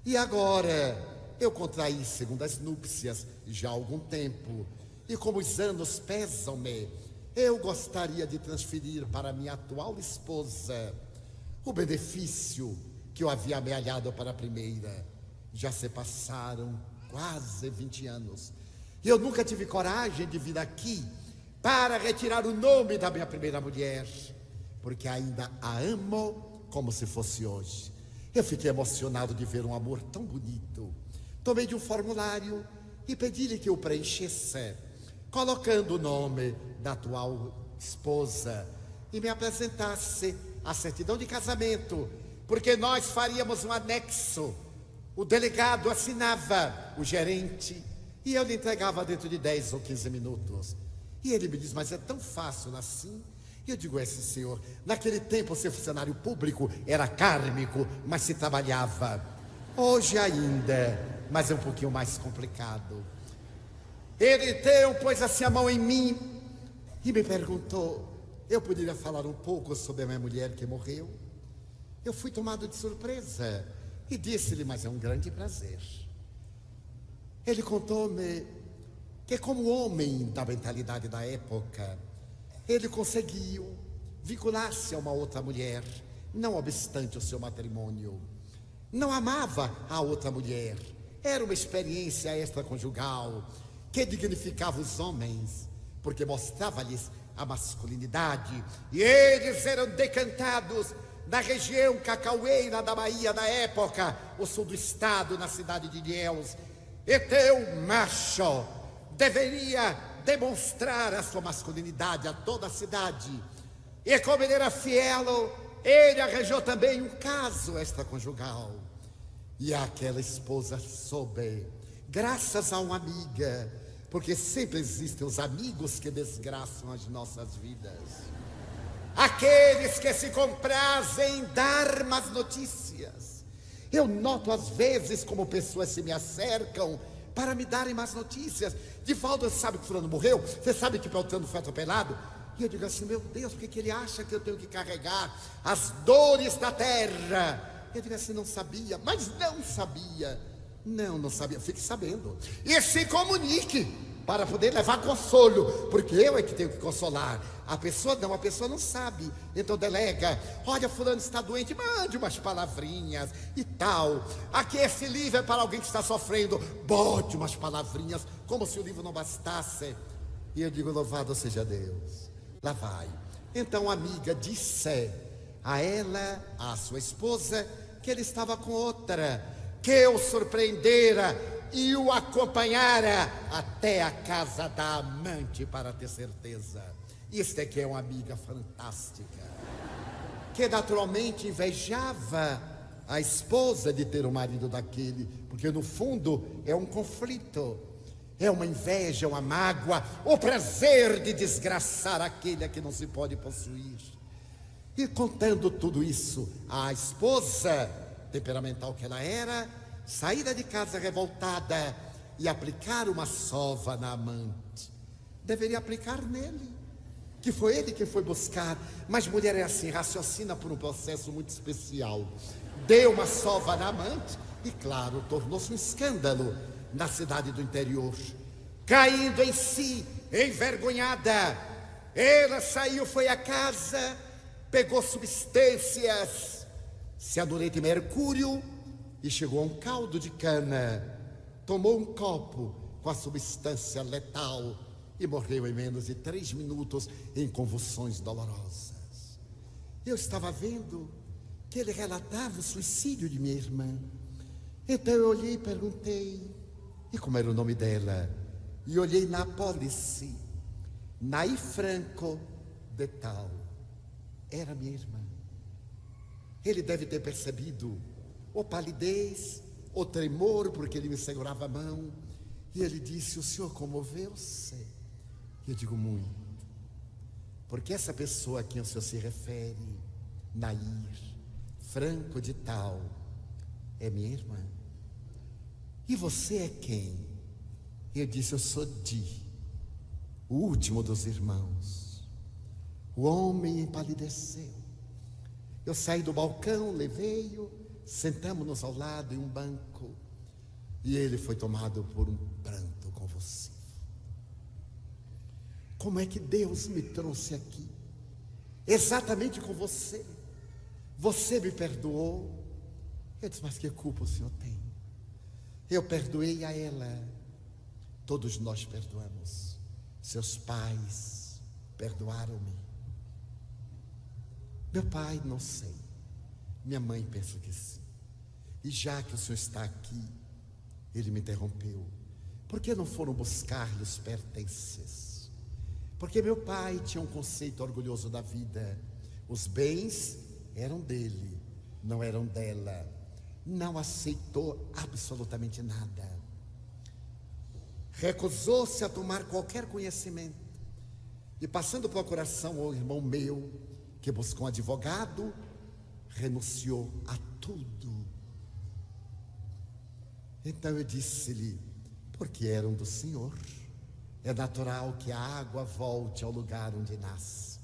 E agora eu contraí segundas núpcias já há algum tempo, e como os anos pesam-me, eu gostaria de transferir para minha atual esposa o benefício que eu havia amealhado para a primeira. Já se passaram quase 20 anos e eu nunca tive coragem de vir aqui para retirar o nome da minha primeira mulher, porque ainda a amo como se fosse hoje. Eu fiquei emocionado de ver um amor tão bonito. Tomei de um formulário e pedi-lhe que o preenchesse, colocando o nome da atual esposa, e me apresentasse a certidão de casamento, porque nós faríamos um anexo. O delegado assinava, o gerente, e eu lhe entregava dentro de 10 ou 15 minutos. E ele me diz: mas é tão fácil assim? E eu digo: sim, senhor, naquele tempo ser funcionário público era kármico, mas se trabalhava. Hoje ainda, mas é um pouquinho mais complicado. Ele então pôs assim a mão em mim e me perguntou: eu poderia falar um pouco sobre a minha mulher que morreu? Eu fui tomado de surpresa e disse-lhe: mas é um grande prazer. Ele contou-me que, como homem da mentalidade da época, ele conseguiu vincular-se a uma outra mulher, não obstante o seu matrimônio. Não amava a outra mulher. Era uma experiência extraconjugal que dignificava os homens, porque mostrava-lhes a masculinidade, e eles eram decantados na região cacaueira da Bahia na época, o sul do estado, na cidade de Ilhéus. Então o macho deveria demonstrar a sua masculinidade a toda a cidade. E como ele era fiel, ele arranjou também um caso extraconjugal. E aquela esposa soube, graças a uma amiga, porque sempre existem os amigos que desgraçam as nossas vidas, aqueles que se comprazem em dar más notícias. Eu noto às vezes como pessoas se me acercam para me darem más notícias. Divaldo, você sabe que fulano morreu? Você sabe que Beltrano foi atropelado? E eu digo assim: meu Deus, por que ele acha que eu tenho que carregar as dores da terra? Eu digo assim: não sabia, mas não sabia. Não sabia, fique sabendo. E se comunique para poder levar consolo, porque eu é que tenho que consolar. A pessoa não sabe. Então delega: olha, fulano está doente, mande umas palavrinhas e tal. Aqui esse livro é para alguém que está sofrendo, bote umas palavrinhas, como se o livro não bastasse. E eu digo: louvado seja Deus. Lá vai. Então a amiga disse a ela, a sua esposa, que ele estava com outra, que o surpreendera e o acompanhara até a casa da amante para ter certeza. Isto é que é uma amiga fantástica, que naturalmente invejava a esposa de ter o marido daquele, porque no fundo é um conflito, é uma inveja, uma mágoa, o prazer de desgraçar aquele a que não se pode possuir. E contando tudo isso à esposa, temperamental que ela era, saíra de casa revoltada e aplicar uma sova na amante. Deveria aplicar nele, que foi ele que foi buscar. Mas mulher é assim, raciocina por um processo muito especial. Deu uma sova na amante e, claro, tornou-se um escândalo na cidade do interior. Caindo em si, envergonhada, ela saiu, foi à casa, pegou substâncias, cianureto de mercúrio, e chegou a um caldo de cana, tomou um copo com a substância letal e morreu em menos de 3 minutos em convulsões dolorosas. Eu estava vendo que ele relatava o suicídio de minha irmã. Então eu olhei e perguntei, e como era o nome dela? E olhei na apólice, Nair Franco de tal. Era minha irmã. Ele deve ter percebido ou palidez, ou tremor, porque ele me segurava a mão. E ele disse, o senhor comoveu-se? E eu digo, muito. Porque essa pessoa a quem o senhor se refere, Nair Franco de tal, é minha irmã. E você é quem? Eu disse, eu sou Di, o último dos irmãos. O homem empalideceu. Eu saí do balcão, levei-o, sentamos-nos ao lado em um banco, e ele foi tomado por um pranto convulsivo. Como é que Deus me trouxe aqui? Exatamente com você. Você me perdoou. Eu disse, mas que culpa o senhor tem? Eu perdoei a ela. Todos nós perdoamos. Seus pais perdoaram-me. Meu pai, não sei. Minha mãe, penso que sim. E já que o senhor está aqui, ele me interrompeu. Por que não foram buscar-lhe os pertences? Porque meu pai tinha um conceito orgulhoso da vida. Os bens eram dele, não eram dela. Não aceitou absolutamente nada. Recusou-se a tomar qualquer conhecimento. E passando procuração ao irmão meu, que buscou um advogado, renunciou a tudo. Então eu disse-lhe, porque eram do Senhor, é natural que a água volte ao lugar onde nasce.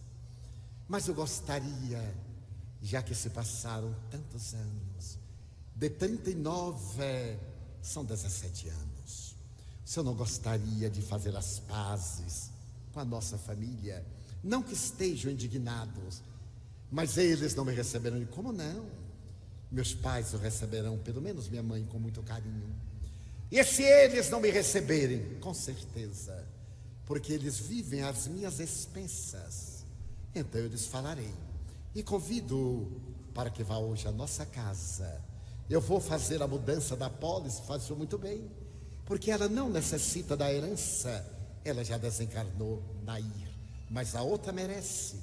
Mas eu gostaria, já que se passaram tantos anos, de 39, são 17 anos, o senhor não gostaria de fazer as pazes com a nossa família? Não que estejam indignados, mas eles não me receberão. Como não? Meus pais o receberão, pelo menos minha mãe, com muito carinho. E se eles não me receberem? Com certeza, porque eles vivem às minhas expensas. Então eu lhes falarei e convido para que vá hoje à nossa casa. Eu vou fazer a mudança da pólice, faz isso muito bem, porque ela não necessita da herança. Ela já desencarnou, Nair, mas a outra merece.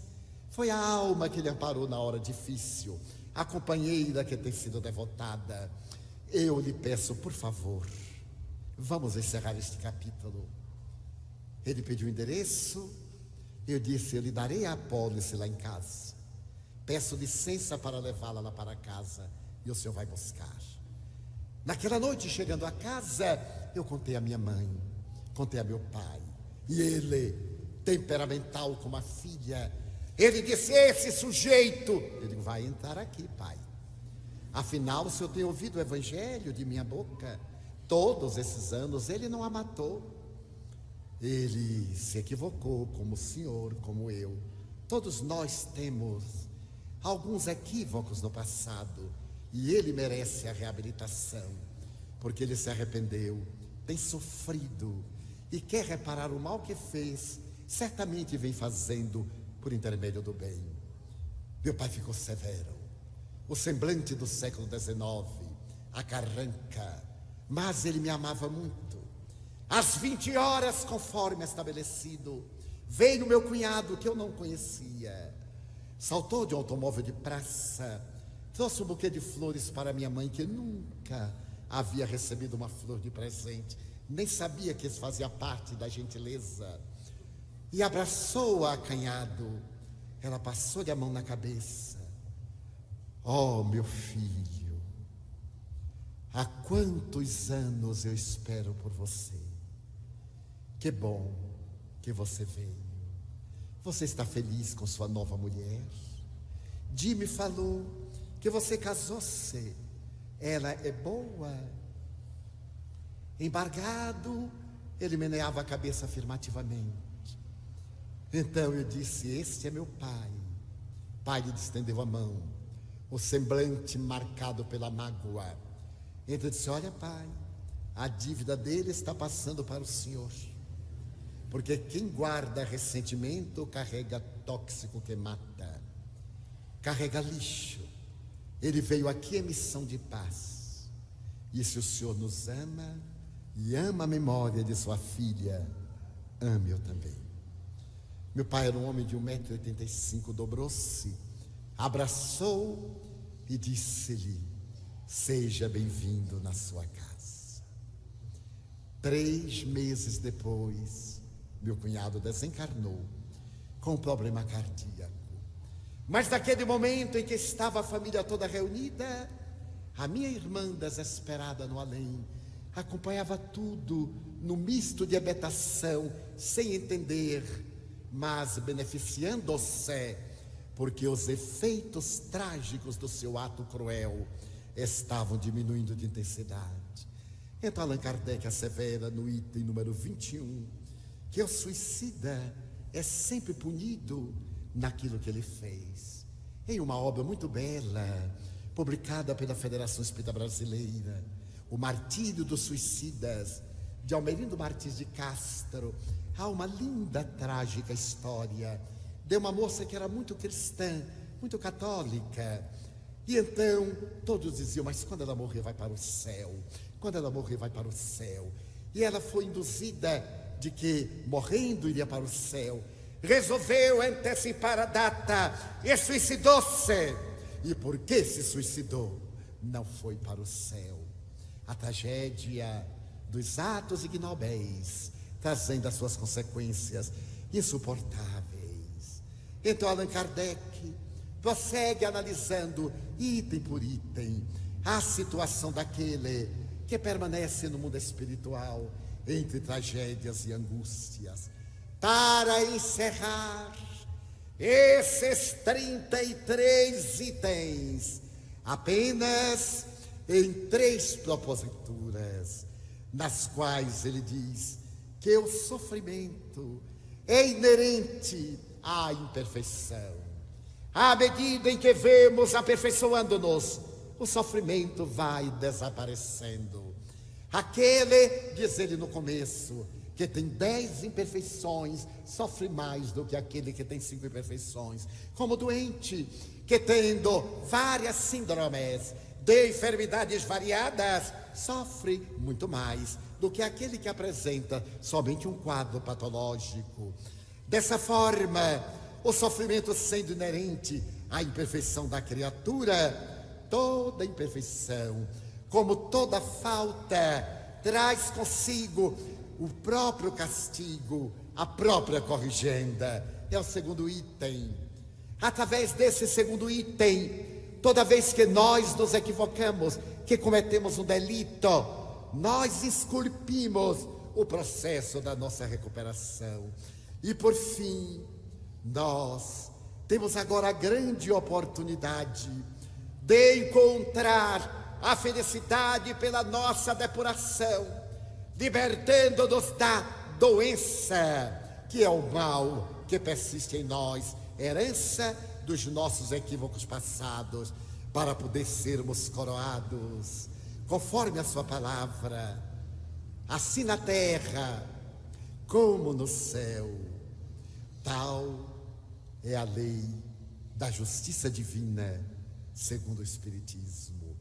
Foi a alma que lhe amparou na hora difícil, a companheira que tem sido devotada. Eu lhe peço, por favor, vamos encerrar este capítulo. Ele pediu o endereço, eu disse, eu lhe darei a apólice lá em casa. Peço licença para levá-la lá para casa e o senhor vai buscar. Naquela noite, chegando a casa, eu contei a minha mãe, contei a meu pai, e ele, temperamental como a filha, ele disse, esse sujeito, eu digo, vai entrar aqui, pai. Afinal, o senhor tem ouvido o evangelho de minha boca? Todos esses anos, ele não a matou. Ele se equivocou, como o senhor, como eu. Todos nós temos alguns equívocos no passado, e ele merece a reabilitação, porque ele se arrependeu, tem sofrido, e quer reparar o mal que fez, certamente vem fazendo por intermédio do bem. Meu pai ficou severo, o semblante do século XIX, a carranca, mas ele me amava muito. Às 20 horas, conforme estabelecido, veio meu cunhado, que eu não conhecia, saltou de um automóvel de praça, trouxe um buquê de flores para minha mãe, que nunca havia recebido uma flor de presente, nem sabia que isso fazia parte da gentileza, e abraçou-a acanhado. Ela passou-lhe a mão na cabeça. Oh, meu filho, há quantos anos eu espero por você. Que bom que você veio. Você está feliz com sua nova mulher? Di me falou que você casou-se. Ela é boa? Embargado, ele meneava a cabeça afirmativamente. Então eu disse: este é meu pai. Pai lhe estendeu a mão, o semblante marcado pela mágoa. Então eu disse: olha, pai, a dívida dele está passando para o senhor. Porque quem guarda ressentimento carrega tóxico que mata, carrega lixo. Ele veio aqui em missão de paz. E se o senhor nos ama e ama a memória de sua filha, ame-o também. Meu pai era um homem de 1,85 m, dobrou-se, abraçou e disse-lhe: seja bem-vindo na sua casa. 3 meses depois, meu cunhado desencarnou com um problema cardíaco. Mas naquele momento em que estava a família toda reunida, a minha irmã, desesperada no além, acompanhava tudo no misto de hebetação, sem entender, mas beneficiando-se, porque os efeitos trágicos do seu ato cruel estavam diminuindo de intensidade. Então Allan Kardec assevera no item número 21 que o suicida é sempre punido naquilo que ele fez. Em uma obra muito bela, publicada pela Federação Espírita Brasileira, O Martírio dos Suicidas, de Almerindo Martins de Castro, há uma linda, trágica história de uma moça que era muito cristã, muito católica. E então todos diziam: mas quando ela morrer vai para o céu, quando ela morrer vai para o céu. E ela foi induzida de que morrendo iria para o céu. Resolveu antecipar a data e suicidou-se. E por que se suicidou? Não foi para o céu. A tragédia dos atos ignóbeis, trazendo as suas consequências insuportáveis. Então Allan Kardec prossegue analisando item por item a situação daquele que permanece no mundo espiritual entre tragédias e angústias. Para encerrar esses 33 itens, apenas em 3 proposituras, nas quais ele diz que o sofrimento é inerente à imperfeição. À medida em que vemos aperfeiçoando-nos, o sofrimento vai desaparecendo. Aquele, diz ele no começo, que tem 10 imperfeições, sofre mais do que aquele que tem 5 imperfeições. Como doente, que tendo várias síndromes de enfermidades variadas, sofre muito mais do que aquele que apresenta somente um quadro patológico. Dessa forma, o sofrimento sendo inerente à imperfeição da criatura, toda imperfeição, como toda falta, traz consigo o próprio castigo, a própria corrigenda. É o segundo item. Através desse segundo item, toda vez que nós nos equivocamos, que cometemos um delito, nós esculpimos o processo da nossa recuperação. E por fim, nós temos agora a grande oportunidade de encontrar a felicidade pela nossa depuração, libertando-nos da doença, que é o mal que persiste em nós, herança dos nossos equívocos passados, para poder sermos coroados, conforme a sua palavra, assim na terra como no céu. Tal é a lei da justiça divina, segundo o Espiritismo.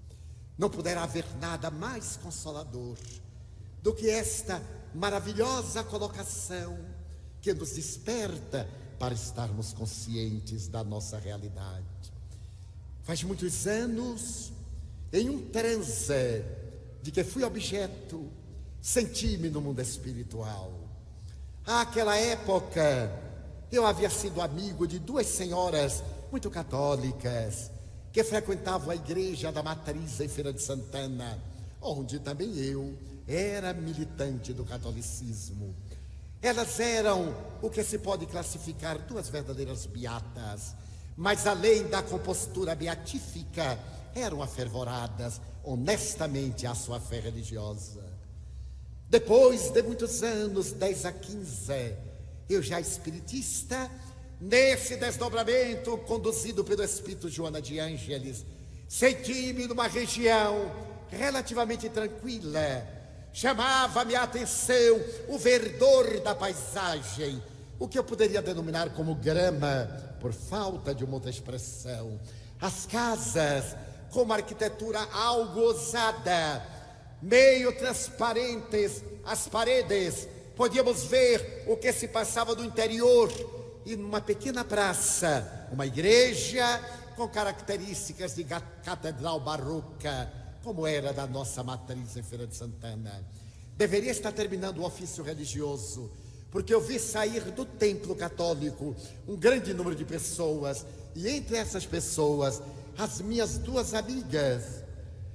Não poderá haver nada mais consolador do que esta maravilhosa colocação que nos desperta para estarmos conscientes da nossa realidade. Faz muitos anos, em um transe de que fui objeto, senti-me no mundo espiritual. Àquela época, eu havia sido amigo de 2 senhoras muito católicas, que frequentavam a igreja da Matriz em Feira de Santana, onde também eu era militante do catolicismo. Elas eram o que se pode classificar duas verdadeiras beatas, mas além da compostura beatífica, eram afervoradas honestamente à sua fé religiosa. Depois de muitos anos, 10 a 15, eu já espiritista, nesse desdobramento conduzido pelo Espírito Joana de Ângeles, senti-me numa região relativamente tranquila. Chamava-me a atenção o verdor da paisagem, o que eu poderia denominar como grama, por falta de uma outra expressão. As casas com uma arquitetura algo ousada, meio transparentes, as paredes, podíamos ver o que se passava no interior. E numa pequena praça, uma igreja com características de catedral barroca, como era da nossa matriz em Feira de Santana. Deveria estar terminando o ofício religioso, porque eu vi sair do templo católico um grande número de pessoas, e entre essas pessoas, as minhas duas amigas.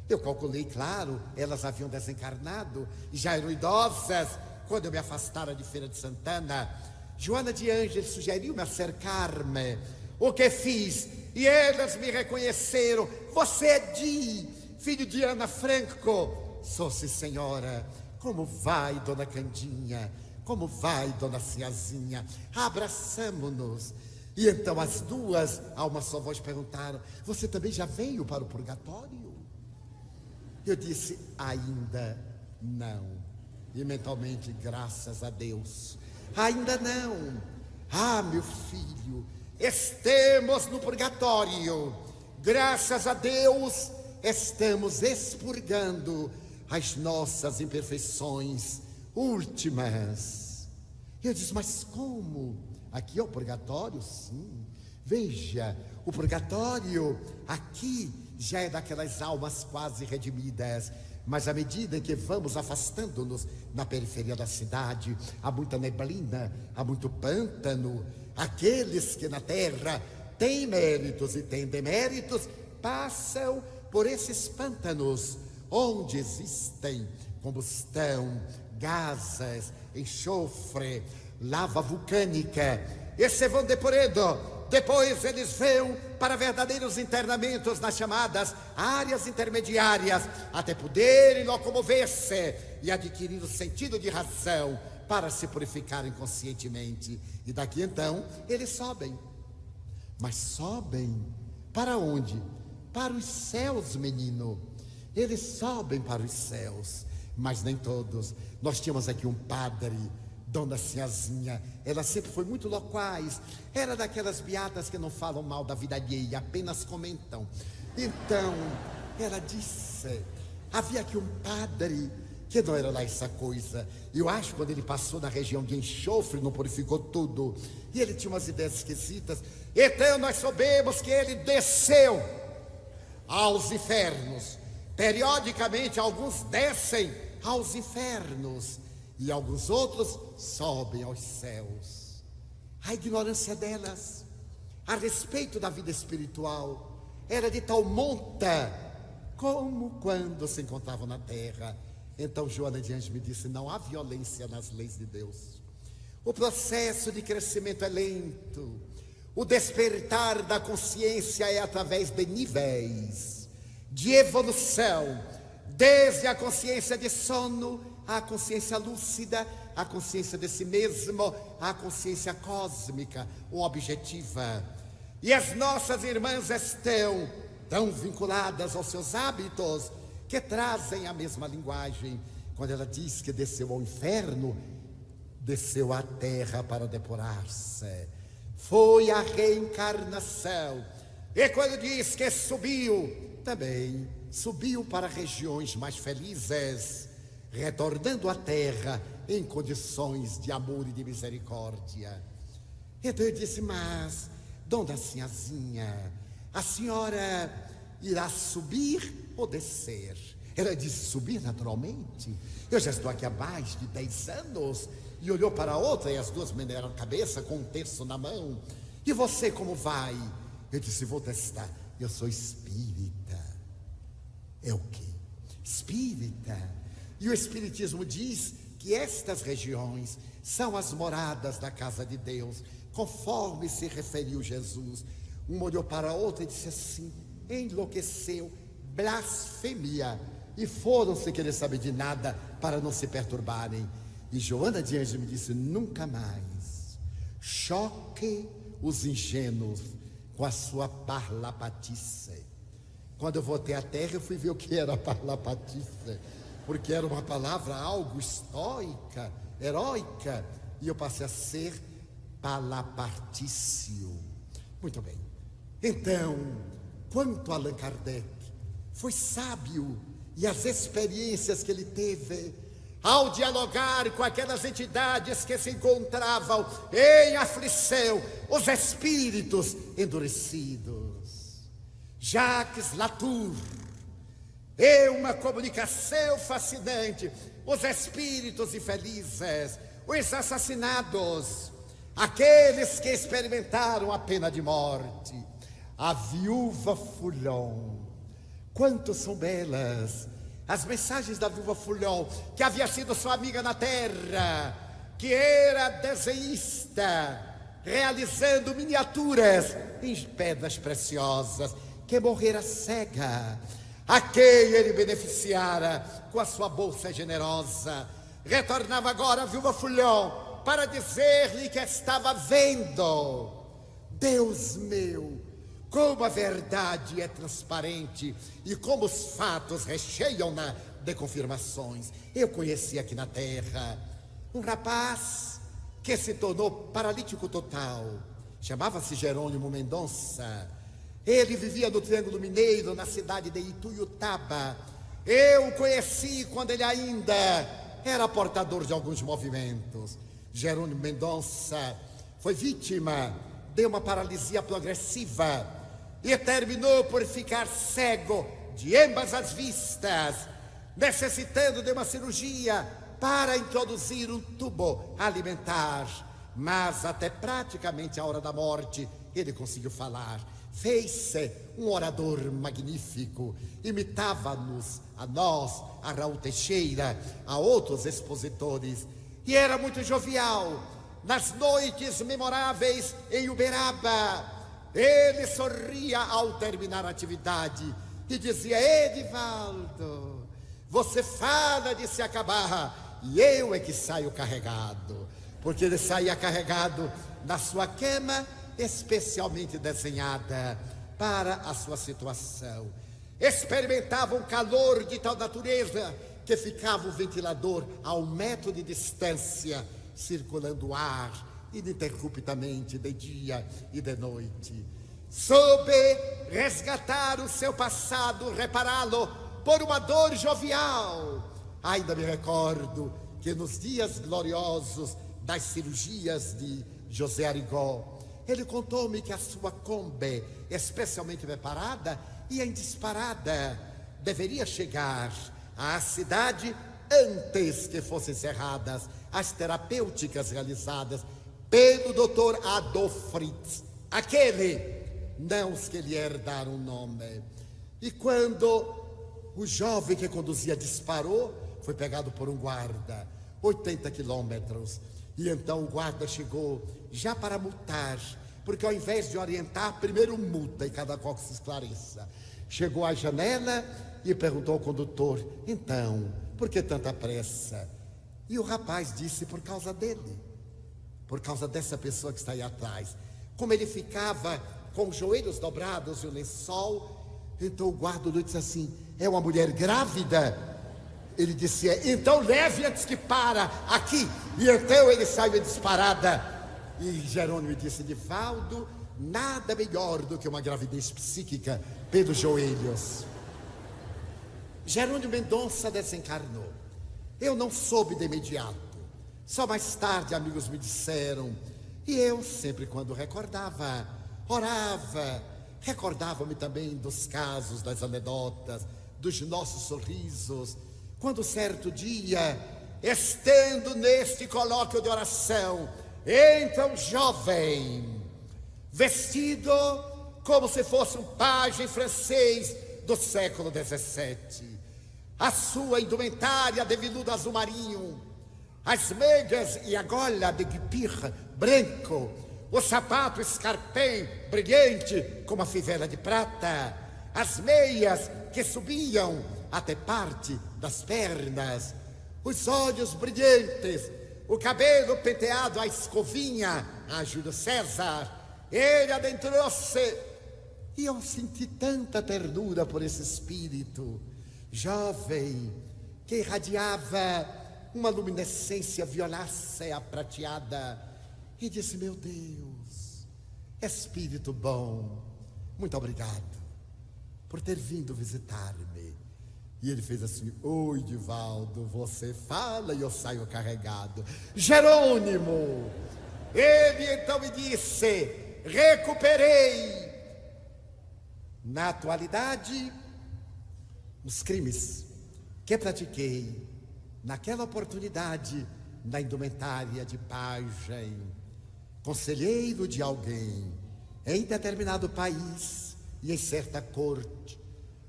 Eu calculei, claro, elas haviam desencarnado e já eram idosas quando eu me afastara de Feira de Santana. Joana de Ângeles sugeriu-me acercar-me, o que fiz, e elas me reconheceram. Você é Di, filho de Ana Franco. Sou, sim, senhora. Como vai, dona Candinha? Como vai, dona Ciazinha? Abraçamo-nos. E então as duas, a uma só voz, perguntaram: você também já veio para o purgatório? Eu disse: ainda não. E mentalmente, graças a Deus, ainda não. Ah, meu filho, estamos no purgatório. Graças a Deus, estamos expurgando as nossas imperfeições últimas. Eu disse: mas como? Aqui é o purgatório? Sim. Veja, o purgatório aqui já é daquelas almas quase redimidas, mas à medida em que vamos afastando-nos na periferia da cidade, há muita neblina, há muito pântano. Aqueles que na terra têm méritos e têm deméritos passam por esses pântanos, onde existem combustão, gases, enxofre, lava vulcânica, e se vão depurando. Depois eles vão para verdadeiros internamentos nas chamadas áreas intermediárias, até poderem locomover-se e adquirir o sentido de razão para se purificarem conscientemente. E daqui então eles sobem. Mas sobem para onde? Para os céus, menino. Eles sobem para os céus, mas nem todos. Nós tínhamos aqui um padre, Dona Ciazinha. Ela sempre foi muito loquaz. Era daquelas beatas que não falam mal da vida alheia, apenas comentam. Então, ela disse: havia aqui um padre que não era lá essa coisa. Eu acho que quando ele passou na região de enxofre, não purificou tudo. E ele tinha umas ideias esquisitas. Então nós soubemos que ele desceu aos infernos. Periodicamente alguns descem aos infernos e alguns outros sobem aos céus. A ignorância delas a respeito da vida espiritual era de tal monta como quando se encontravam na terra. Então Joana de Ângeles me disse: não há violência nas leis de Deus. O processo de crescimento é lento. O despertar da consciência é através de níveis de evolução, desde a consciência de sono, à consciência lúcida, à consciência de si mesmo, à consciência cósmica ou objetiva. E as nossas irmãs estão tão vinculadas aos seus hábitos que trazem a mesma linguagem. Quando ela diz que desceu ao inferno, desceu à terra para depurar-se. Foi a reencarnação. E quando diz que subiu, também subiu para regiões mais felizes, retornando à terra em condições de amor e de misericórdia. Então eu disse: mas, Dona Sinhazinha, a senhora irá subir ou descer? Ela disse: subir naturalmente. Eu já estou aqui há mais de 10 anos. E olhou para a outra e as duas menearam a cabeça com um terço na mão. E você como vai? Eu disse: vou testar. Eu sou espírita. É o quê? espírita. E o Espiritismo diz que estas regiões são as moradas da casa de Deus, conforme se referiu Jesus. Um olhou para a outra e disse assim: enlouqueceu, blasfemia. E foram sem querer saber de nada para não se perturbarem. E Joana de Ângeles me disse: nunca mais choque os ingênuos com a sua parlapatice. Quando eu voltei à terra, eu fui ver o que era parlapatice, porque era uma palavra algo estoica, heróica, e eu passei a ser palapartício. Muito bem. Então, quanto a Allan Kardec, foi sábio, e as experiências que ele teve ao dialogar com aquelas entidades que se encontravam em aflição, os espíritos endurecidos. Jacques Latour, e uma comunicação fascinante, os espíritos infelizes, os assassinados, aqueles que experimentaram a pena de morte, a viúva Foulon. Quanto são belas as mensagens da viúva Foulon, que havia sido sua amiga na terra, que era desenhista, realizando miniaturas em pedras preciosas, que morrera cega, a quem ele beneficiara com a sua bolsa generosa. Retornava agora a viúva Foulon para dizer-lhe que estava vendo. Deus meu, como a verdade é transparente e como os fatos recheiam-na de confirmações. Eu conheci aqui na terra um rapaz que se tornou paralítico total. Chamava-se Jerônimo Mendonça. Ele vivia no Triângulo Mineiro, na cidade de Ituiutaba. Eu o conheci quando ele ainda era portador de alguns movimentos. Jerônimo Mendonça foi vítima de uma paralisia progressiva e terminou por ficar cego de ambas as vistas, necessitando de uma cirurgia para introduzir um tubo alimentar. Mas até praticamente a hora da morte ele conseguiu falar. Fez-se um orador magnífico, imitava-nos, a nós, a Raul Teixeira, a outros expositores, e era muito jovial. Nas noites memoráveis em Uberaba, ele sorria ao terminar a atividade e dizia: Edivaldo, você fala de se acabar e eu é que saio carregado. Porque ele saía carregado na sua cama, especialmente desenhada para a sua situação. Experimentava um calor de tal natureza que ficava o ventilador a 1 metro de distância, circulando o ar ininterruptamente de dia e de noite. Soube resgatar o seu passado, repará-lo por uma dor jovial. Ainda me recordo que nos dias gloriosos das cirurgias de José Arigó, ele contou-me que a sua Kombi, especialmente preparada e em disparada, deveria chegar à cidade antes que fossem encerradas as terapêuticas realizadas pelo Dr. Adolf Fritz, aquele, não os que lhe herdaram o nome. E quando o jovem que conduzia disparou, foi pegado por um guarda, 80 quilômetros. E então o guarda chegou já para multar, porque ao invés de orientar, primeiro multa e cada qual que se esclareça. Chegou à janela e perguntou ao condutor: então, por que tanta pressa? E o rapaz disse: por causa dele, por causa dessa pessoa que está aí atrás. Como ele ficava com os joelhos dobrados e o lençol, então o guarda disse assim: é uma mulher grávida? Ele disse: então leve antes que para aqui. E então ele saiu disparada. E Jerônimo disse: Edivaldo, nada melhor do que uma gravidez psíquica pelos joelhos. Jerônimo Mendonça desencarnou. Eu não soube de imediato. Só mais tarde amigos me disseram. E eu sempre quando recordava, orava. Recordava-me também dos casos, das anedotas, dos nossos sorrisos. Quando certo dia, estando neste colóquio de oração, entra um jovem, vestido como se fosse um pajem francês do século XVII. a sua indumentária de veludo azul marinho, as meias e a gola de guipir branco, o sapato escarpém brilhante como a fivela de prata, as meias que subiam até parte das pernas, os olhos brilhantes, o cabelo penteado à escovinha, a Júlio César. Ele adentrou-se e eu senti tanta ternura por esse espírito jovem que irradiava uma luminescência violácea prateada, e disse: meu Deus, espírito bom, muito obrigado por ter vindo visitar-me. E ele fez assim: oi, Divaldo, você fala e eu saio carregado. Jerônimo! Ele então me disse: recuperei na atualidade os crimes que pratiquei naquela oportunidade na indumentária de pajem, conselheiro de alguém em determinado país e em certa corte,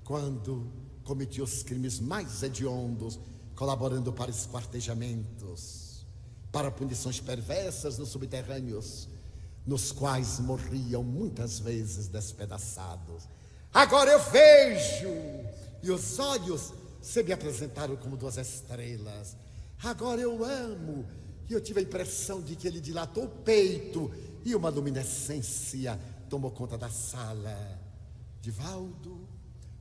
quando cometi os crimes mais hediondos, colaborando para esquartejamentos, para punições perversas nos subterrâneos, nos quais morriam muitas vezes despedaçados. Agora eu vejo, e os olhos se me apresentaram como duas estrelas. Agora eu amo, e eu tive a impressão de que ele dilatou o peito e uma luminescência tomou conta da sala. Divaldo,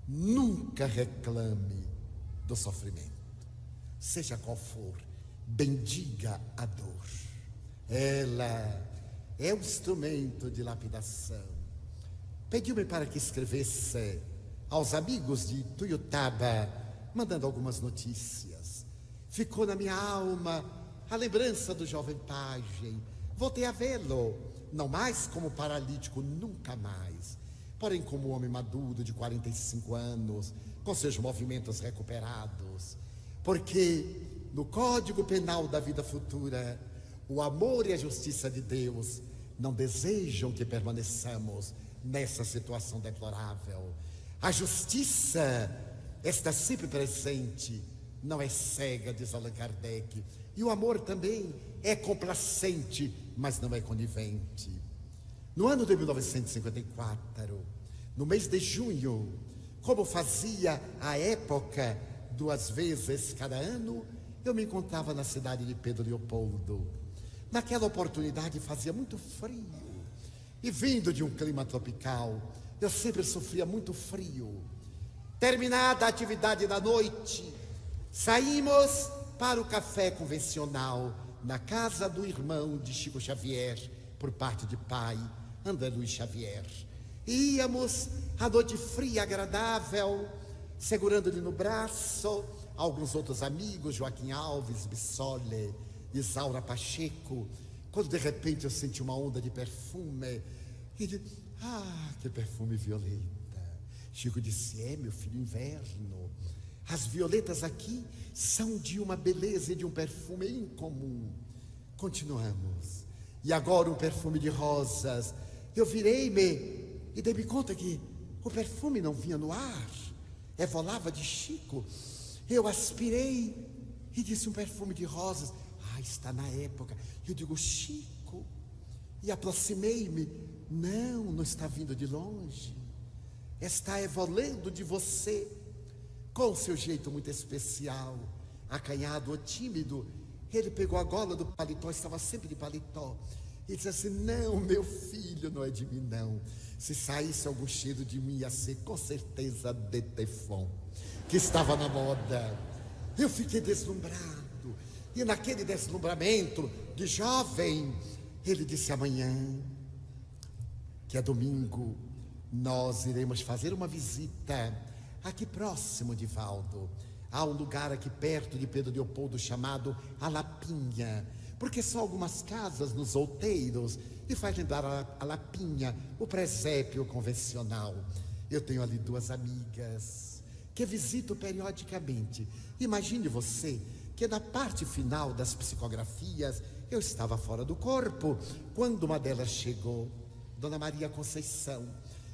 nunca reclame do sofrimento, seja qual for, bendiga a dor. Ela é um instrumento de lapidação. Pediu-me para que escrevesse aos amigos de Tuiutaba, mandando algumas notícias. Ficou na minha alma a lembrança do jovem pajem. Voltei a vê-lo, não mais como paralítico, nunca mais, porém como homem maduro de 45 anos, com seus movimentos recuperados. Porque no Código Penal da vida futura, o amor e a justiça de Deus não desejam que permaneçamos nessa situação deplorável. A justiça está sempre presente, não é cega, diz Allan Kardec. E o amor também é complacente, mas não é conivente. No ano de 1954, no mês de junho, como fazia à época 2 vezes cada ano, eu me encontrava na cidade de Pedro Leopoldo. Naquela oportunidade fazia muito frio, e vindo de um clima tropical, eu sempre sofria muito frio. Terminada a atividade da noite, saímos para o café convencional na casa do irmão de Chico Xavier, por parte de pai, André Luiz Xavier. E íamos à noite fria, agradável, segurando-lhe no braço alguns outros amigos, Joaquim Alves, Bissole, Isaura Pacheco, quando de repente eu senti uma onda de perfume e disse: que perfume violeta. Chico disse: é, meu filho, inverno. As violetas aqui são de uma beleza e de um perfume incomum. Continuamos. E agora um perfume de rosas. Eu virei-me e dei-me conta que o perfume não vinha no ar, evolava de Chico. Eu aspirei e disse: um perfume de rosas. Está na época. Eu digo: Chico. E aproximei-me. Não está vindo de longe. Está evolendo de você, com o seu jeito muito especial, acanhado ou tímido. Ele pegou a gola do paletó, estava sempre de paletó, e disse assim: não, meu filho, não é de mim não. Se saísse algum cheiro de mim, ia ser com certeza de Teflon, que estava na moda. Eu fiquei deslumbrado. E naquele deslumbramento de jovem, ele disse: amanhã, que é domingo, nós iremos fazer uma visita aqui próximo de Divaldo. Há um lugar aqui perto de Pedro Leopoldo chamado A Lapinha, porque são algumas casas nos outeiros e faz lembrar a Lapinha, o presépio convencional. Eu tenho ali 2 amigas que visito periodicamente. Imagine você que na parte final das psicografias eu estava fora do corpo, quando uma delas chegou, Dona Maria Conceição,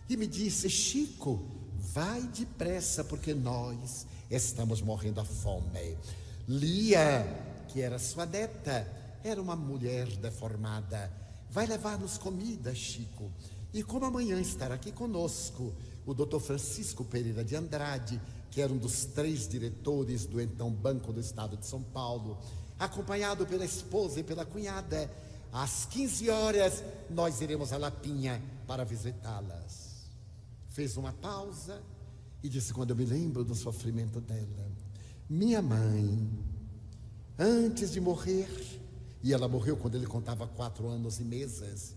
e me disse: Chico, vai depressa, porque nós estamos morrendo à fome. Lia, que era sua neta, era uma mulher deformada. Vai levar-nos comida, Chico. E como amanhã estará aqui conosco o Dr. Francisco Pereira de Andrade, que era um dos 3 diretores do então Banco do Estado de São Paulo, acompanhado pela esposa e pela cunhada, às 15 horas nós iremos a Lapinha para visitá-las. Fez uma pausa e disse: quando eu me lembro do sofrimento dela, minha mãe, antes de morrer, e ela morreu quando ele contava 4 anos e meses,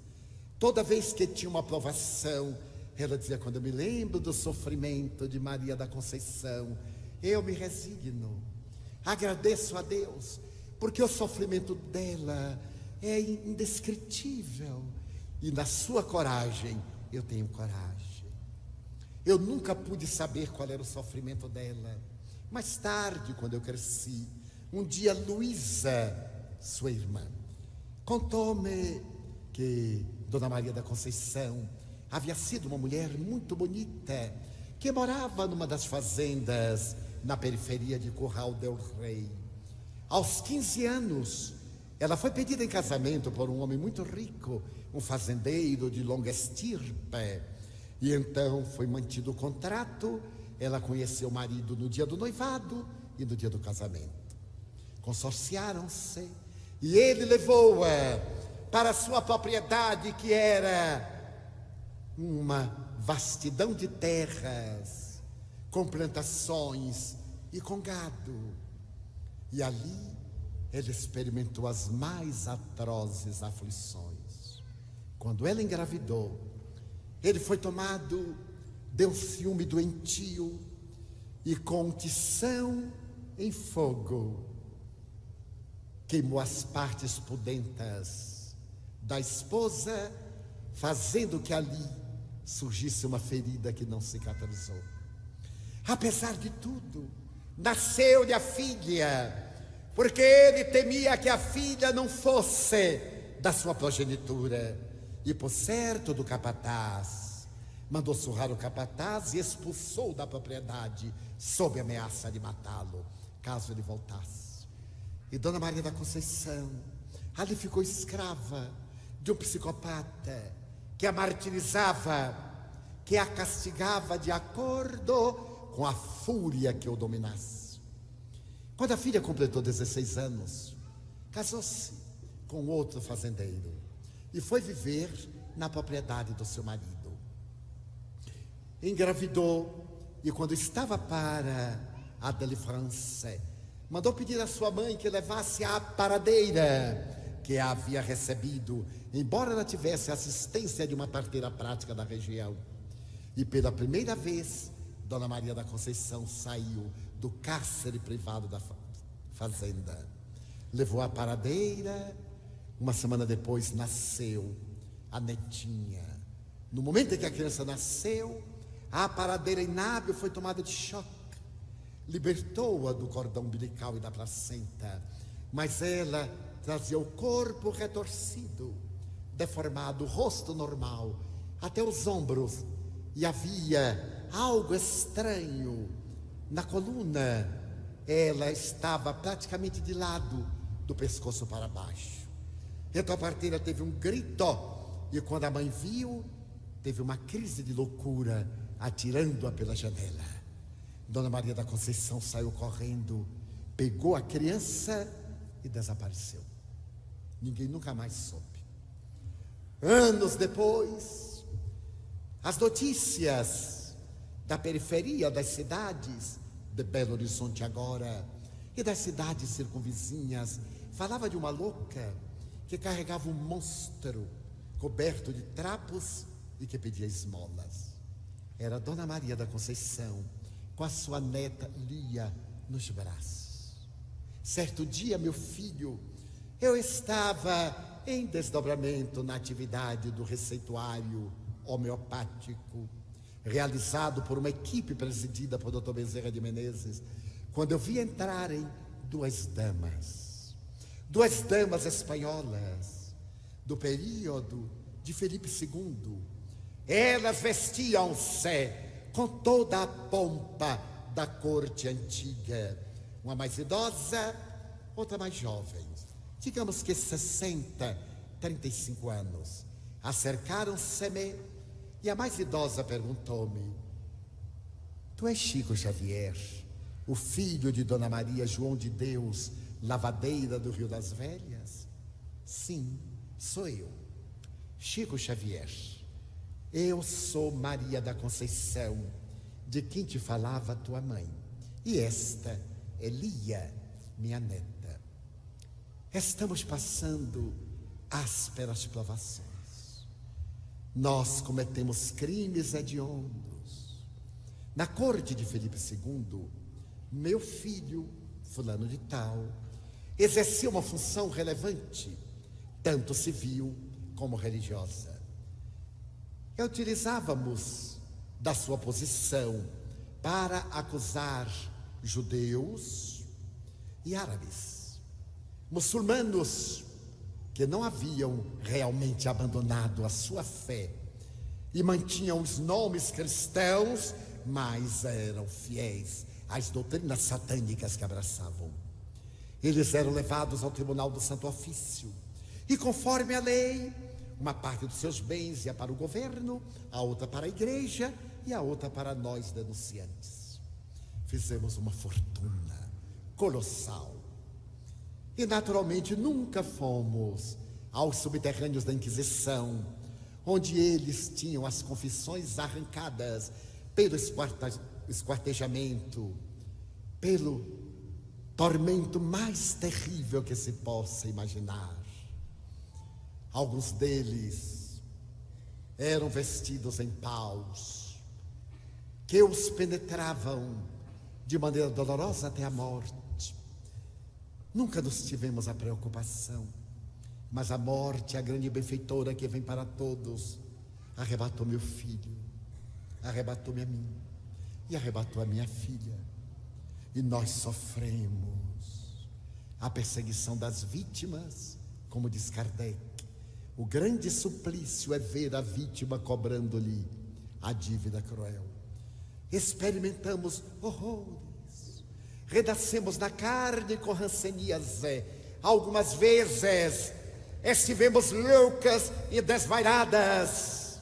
toda vez que tinha uma aprovação, ela dizia: quando eu me lembro do sofrimento de Maria da Conceição, eu me resigno, agradeço a Deus, porque o sofrimento dela é indescritível, e na sua coragem eu tenho coragem. Eu nunca pude saber qual era o sofrimento dela. Mais tarde, quando eu cresci, um dia Luísa, sua irmã, contou-me que Dona Maria da Conceição havia sido uma mulher muito bonita, que morava numa das fazendas na periferia de Curral del Rei. Aos 15 anos, ela foi pedida em casamento por um homem muito rico, um fazendeiro de longa estirpe. E então foi mantido o contrato. Ela conheceu o marido no dia do noivado e no dia do casamento. Consorciaram-se e ele levou-a para a sua propriedade, que era uma vastidão de terras, com plantações e com gado. E ali ele experimentou as mais atrozes aflições. Quando ela engravidou, ele foi tomado de um ciúme doentio e, com tição em fogo, queimou as partes pudentas da esposa, fazendo que ali surgisse uma ferida que não cicatrizou. Apesar de tudo, nasceu-lhe a filha, porque ele temia que a filha não fosse da sua progenitura. E por certo do capataz, mandou surrar o capataz e expulsou da propriedade, sob ameaça de matá-lo, caso ele voltasse. E Dona Maria da Conceição ali ficou escrava de um psicopata que a martirizava, que a castigava de acordo com a fúria que o dominasse. Quando a filha completou 16 anos, casou-se com outro fazendeiro e foi viver na propriedade do seu marido. Engravidou e, quando estava para a delivrance, mandou pedir à sua mãe que levasse a paradeira que a havia recebido, embora ela tivesse assistência de uma parteira prática da região. E pela primeira vez, Dona Maria da Conceição saiu do cárcere privado da fazenda. Levou a paradeira. Uma semana depois nasceu a netinha. No momento em que a criança nasceu, a paradeira inábil foi tomada de choque. Libertou-a do cordão umbilical e da placenta, mas ela trazia o corpo retorcido, deformado, o rosto normal, até os ombros, e havia algo estranho na coluna. Ela estava praticamente de lado, do pescoço para baixo. Então a parteira teve um grito, e quando a mãe viu, teve uma crise de loucura, atirando-a pela janela. Dona Maria da Conceição saiu correndo, pegou a criança e desapareceu. Ninguém nunca mais soube. Anos depois, as notícias da periferia das cidades, de Belo Horizonte agora, e das cidades circunvizinhas, falava de uma louca que carregava um monstro coberto de trapos e que pedia esmolas. Era Dona Maria da Conceição, com a sua neta Lia nos braços. Certo dia, meu filho, eu estava em desdobramento na atividade do receituário homeopático, realizado por uma equipe presidida por Dr. Bezerra de Menezes, quando eu vi entrarem duas damas espanholas do período de Felipe II. Elas vestiam-se com toda a pompa da corte antiga, uma mais idosa, outra mais jovem, digamos que 60, 35 anos, acercaram-se-me e a mais idosa perguntou-me: tu és Chico Xavier, o filho de Dona Maria João de Deus, lavadeira do Rio das Velhas? Sim, sou eu, Chico Xavier. Eu sou Maria da Conceição, de quem te falava tua mãe, e esta é Lia, minha neta. Estamos passando ásperas provações. Nós cometemos crimes hediondos. Na corte de Felipe II, meu filho, fulano de tal, exercia uma função relevante, tanto civil como religiosa. E utilizávamos da sua posição para acusar judeus e árabes, muçulmanos que não haviam realmente abandonado a sua fé e mantinham os nomes cristãos, mas eram fiéis às doutrinas satânicas que abraçavam. Eles eram levados ao Tribunal do Santo Ofício e, conforme a lei, uma parte dos seus bens ia para o governo, a outra para a igreja e a outra para nós denunciantes. Fizemos uma fortuna colossal. E naturalmente nunca fomos aos subterrâneos da Inquisição, onde eles tinham as confissões arrancadas pelo esquartejamento, pelo tormento mais terrível que se possa imaginar. Alguns deles eram vestidos em paus, que os penetravam de maneira dolorosa até a morte. Nunca nos tivemos a preocupação, mas a morte, a grande benfeitora que vem para todos, arrebatou meu filho, arrebatou-me a mim e arrebatou a minha filha. E nós sofremos a perseguição das vítimas, como diz Kardec. O grande suplício é ver a vítima cobrando-lhe a dívida cruel. Experimentamos horrores, renascemos na carne com ranceníase. Algumas vezes estivemos loucas e desvairadas.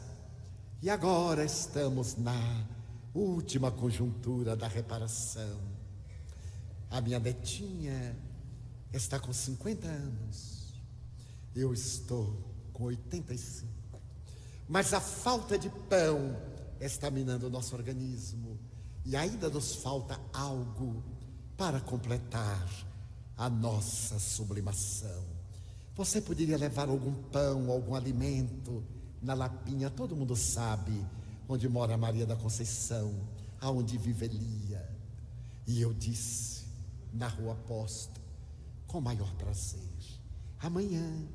E agora estamos na última conjuntura da reparação. A minha netinha está com 50 anos. Eu estou com 85. Mas a falta de pão está minando o nosso organismo. E ainda nos falta algo para completar a nossa sublimação. Você poderia levar algum pão, algum alimento na Lapinha? Todo mundo sabe onde mora Maria da Conceição, aonde vive Lia. E eu disse, na Rua Apóstolo, com o maior prazer: amanhã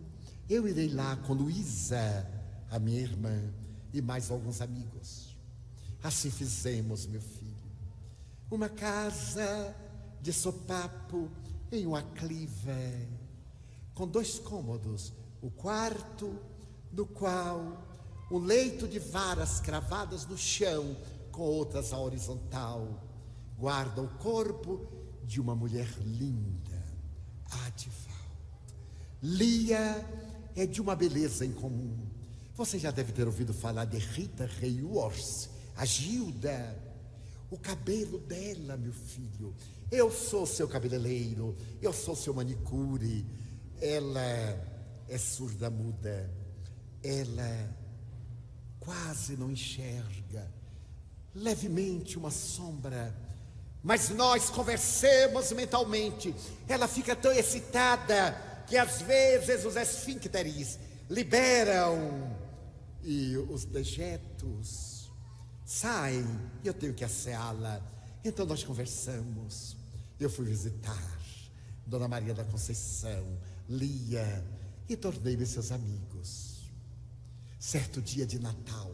eu irei lá com Luísa, a minha irmã, e mais alguns amigos. Assim fizemos, meu filho. Uma casa de sopapo em um aclive, com 2 cômodos, o quarto, no qual um leito de varas cravadas no chão, com outras à horizontal, guarda o corpo de uma mulher linda, Adival. Lia é de uma beleza incomum. Você já deve ter ouvido falar de Rita Hayworth, a Gilda. O cabelo dela, meu filho, eu sou seu cabeleireiro, eu sou seu manicure. Ela é surda-muda, ela quase não enxerga, levemente uma sombra, mas nós conversemos mentalmente. Ela fica tão excitada que às vezes os esfíncteres liberam e os dejetos saem e eu tenho que asseá-la. Então nós conversamos. Eu fui visitar Dona Maria da Conceição, Lia, e tornei-me seus amigos. Certo dia de Natal,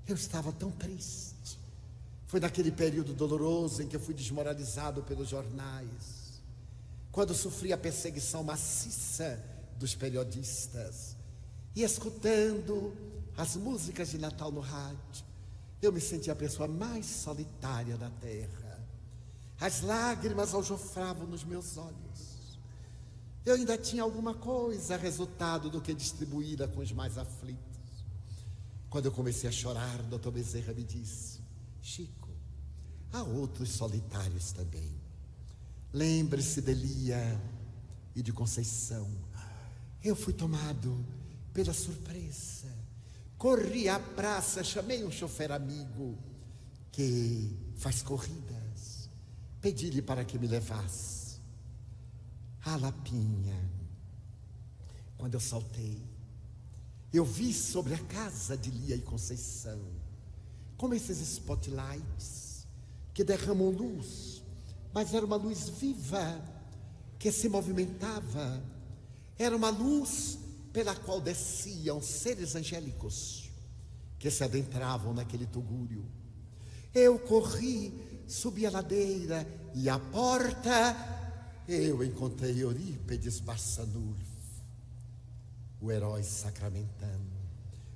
eu estava tão triste. Foi naquele período doloroso em que eu fui desmoralizado pelos jornais, quando sofri a perseguição maciça dos periodistas, e escutando as músicas de Natal no rádio, eu me senti a pessoa mais solitária da terra. As lágrimas aljofravam nos meus olhos. Eu ainda tinha alguma coisa, resultado do que distribuída com os mais aflitos. Quando eu comecei a chorar, Dr. Bezerra me disse: Chico, há outros solitários também. Lembre-se de Lia e de Conceição. Eu fui tomado pela surpresa. Corri à praça, chamei um chofer amigo que faz corridas. Pedi-lhe para que me levasse à Lapinha. Quando eu saltei, eu vi sobre a casa de Lia e Conceição, como esses spotlights que derramam luz, mas era uma luz viva, que se movimentava. Era uma luz pela qual desciam seres angélicos, que se adentravam naquele tugúrio. Eu corri, subi a ladeira, e à porta eu encontrei Eurípedes Barçanufo, o herói sacramentano.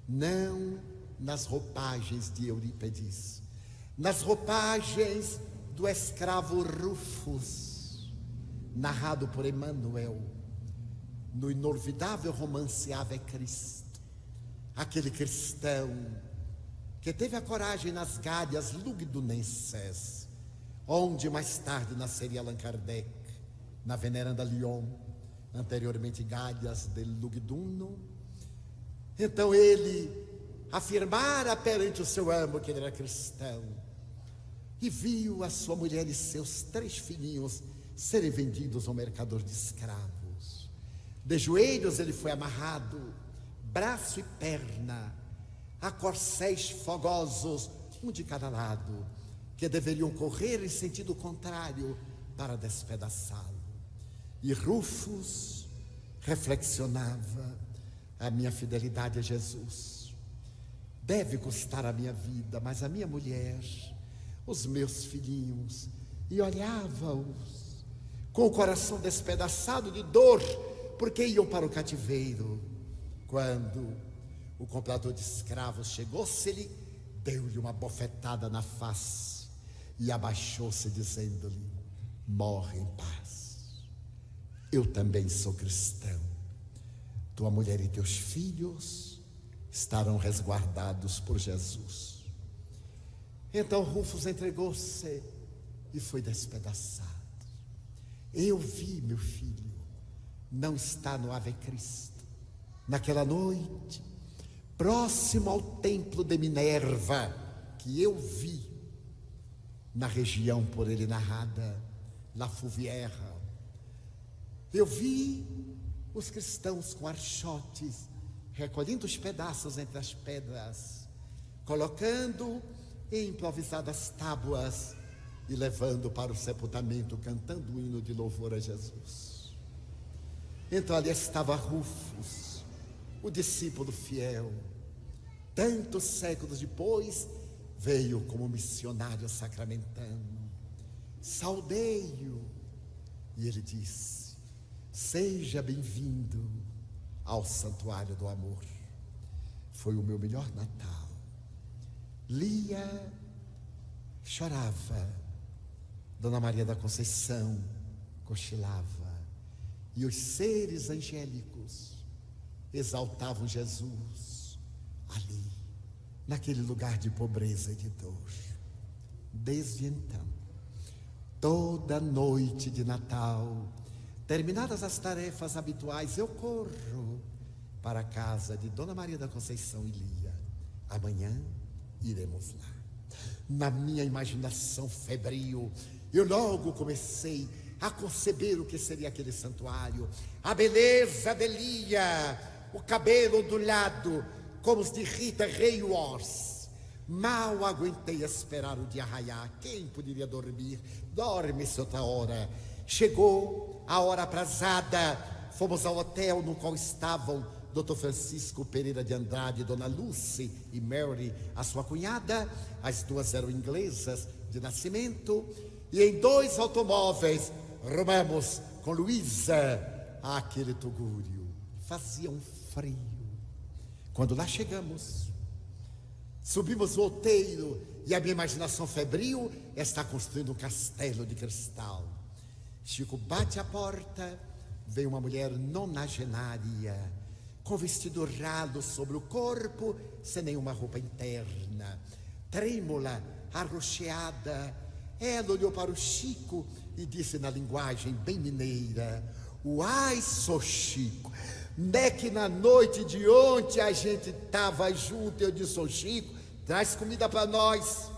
Não nas roupagens de Eurípedes, nas roupagens do escravo Rufus, narrado por Emmanuel no inolvidável romance Ave Cristo. Aquele cristão que teve a coragem nas Galhas Lugdunenses, onde mais tarde nasceria Allan Kardec, na veneranda Lyon, anteriormente Galhas de Lugdunum. Então ele afirmara perante o seu amo que ele era cristão, e viu a sua mulher e seus 3 filhinhos serem vendidos ao mercador de escravos. De joelhos ele foi amarrado, braço e perna, a corcéis fogosos, um de cada lado, que deveriam correr em sentido contrário para despedaçá-lo. E Rufus reflexionava: a minha fidelidade a Jesus deve custar a minha vida, mas a minha mulher, os meus filhinhos, e olhava-os com o coração despedaçado de dor, porque iam para o cativeiro. Quando o comprador de escravos chegou-se-lhe, deu-lhe uma bofetada na face e abaixou-se, dizendo-lhe: morre em paz. Eu também sou cristão. Tua mulher e teus filhos estarão resguardados por Jesus. Então Rufus entregou-se e foi despedaçado. Eu vi, meu filho, não está no Ave Cristo, naquela noite, próximo ao templo de Minerva, que eu vi na região por ele narrada, La Fouvière. Eu vi os cristãos com archotes, recolhendo os pedaços entre as pedras, colocando em improvisadas tábuas e levando para o sepultamento, cantando o hino de louvor a Jesus. Então ali estava Rufus, o discípulo fiel. Tantos séculos depois, veio como missionário sacramentano. Saudei-o, e ele disse: seja bem-vindo ao santuário do amor. Foi o meu melhor Natal. Lia chorava, Dona Maria da Conceição cochilava, e os seres angélicos exaltavam Jesus ali, naquele lugar de pobreza e de dor. Desde então, toda noite de Natal, terminadas as tarefas habituais, eu corro para a casa de Dona Maria da Conceição e Lia. Amanhã iremos lá. Na minha imaginação febril, eu logo comecei a conceber o que seria aquele santuário. A beleza de Lia, o cabelo ondulado, como os de Rita Hayworth. Mal aguentei esperar o dia raiar. Quem poderia dormir? Dorme-se outra hora. Chegou a hora aprazada. Fomos ao hotel no qual estavam Dr. Francisco Pereira de Andrade, Dona Lucy e Mary, a sua cunhada. As duas eram inglesas de nascimento. E em 2 automóveis rumamos com Luísa àquele tugúrio. Fazia um frio. Quando lá chegamos, Subimos o outeiro e a minha imaginação febril está construindo um castelo de cristal. Chico bate a porta, vem uma mulher nonagenária, com vestido ralo sobre o corpo, sem nenhuma roupa interna, trêmula, arroxeada. Ela olhou para o Chico e disse na linguagem bem mineira: uai, sou Chico, não é que na noite de ontem a gente estava junto e eu disse: ô Chico, traz comida para nós.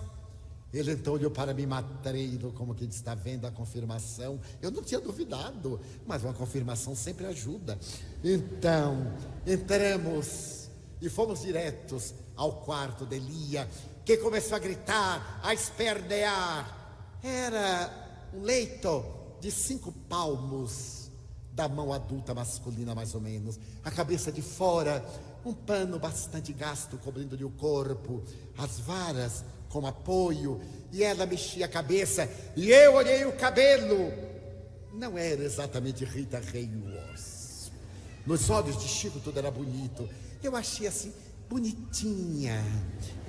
Ele então olhou para mim matreiro, como que está vendo a confirmação. Eu não tinha duvidado, mas uma confirmação sempre ajuda. Então, entramos e fomos diretos ao quarto de Lia, que começou a gritar, a espernear. Era um leito de 5 palmos da mão adulta masculina, mais ou menos. A cabeça de fora, um pano bastante gasto cobrindo-lhe o corpo, as varas com apoio, e ela mexia a cabeça, e eu olhei o cabelo. Não era exatamente Rita Hayworth. Nos olhos de Chico tudo era bonito. Eu achei assim, bonitinha,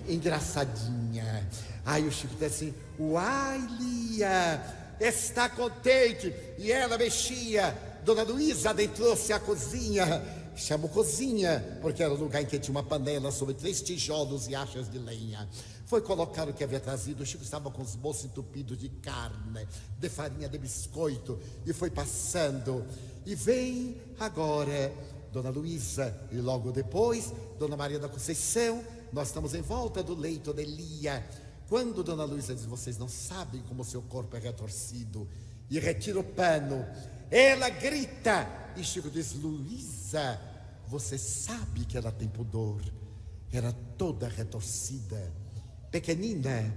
engraçadinha. Aí o Chico disse assim: uai, Lia, está contente? E ela mexia. Dona Luísa adentrou-se à cozinha. Chamo cozinha, porque era o lugar em que tinha uma panela sobre 3 tijolos e achas de lenha. Foi colocar o que havia trazido. O Chico estava com os bolsos entupidos de carne, de farinha, de biscoito, e foi passando. E vem agora Dona Luísa, e logo depois Dona Maria da Conceição. Nós estamos em volta do leito de Lia. Quando Dona Luísa diz: vocês não sabem como seu corpo é retorcido, e retira o pano, ela grita, e Chico diz: Luísa, você sabe que ela tem pudor. Era toda retorcida, pequenina,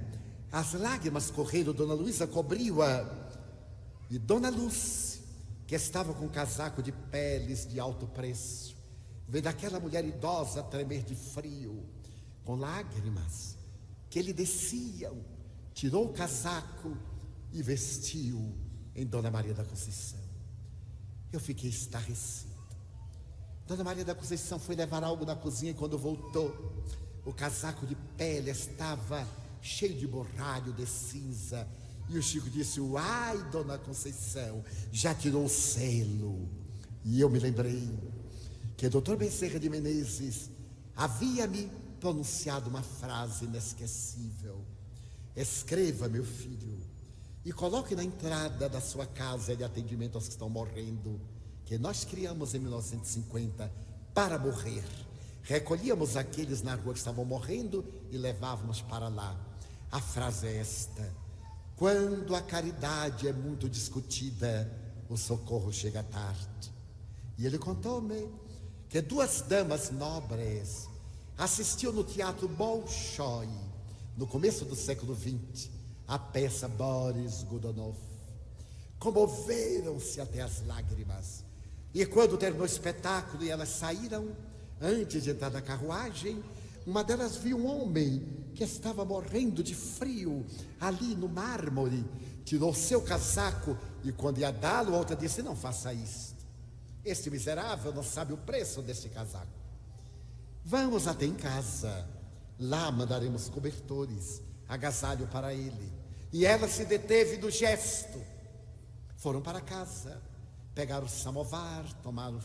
as lágrimas correram. Dona Luísa cobriu-a, e Dona Lúcia, que estava com um casaco de peles de alto preço, veio daquela mulher idosa tremer de frio, com lágrimas que lhe desciam, tirou o casaco e vestiu em Dona Maria da Conceição. Eu fiquei estarrecido. Dona Maria da Conceição foi levar algo na cozinha, e quando voltou, o casaco de pele estava cheio de borralho, de cinza. E o Chico disse: uai, Dona Conceição, já tirou o selo. E eu me lembrei que o Dr. Bezerra de Menezes havia-me pronunciado uma frase inesquecível: escreva, meu filho, e coloque na entrada da sua casa de atendimento aos que estão morrendo, que nós criamos em 1950 para morrer. Recolhíamos aqueles na rua que estavam morrendo e levávamos para lá. A frase é esta: quando a caridade é muito discutida, o socorro chega tarde. E ele contou-me que 2 damas nobres assistiam no Teatro Bolshoi, no começo do século XX, a peça Boris Godunov. Comoveram-se até as lágrimas. E quando terminou o espetáculo e elas saíram, antes de entrar na carruagem, uma delas viu um homem que estava morrendo de frio ali no mármore. Tirou seu casaco e, quando ia dá-lo, a outra disse: não faça isto. Este miserável não sabe o preço deste casaco. Vamos até em casa. Lá mandaremos cobertores, agasalho para ele. E ela se deteve do gesto. Foram para casa, pegaram o samovar, tomaram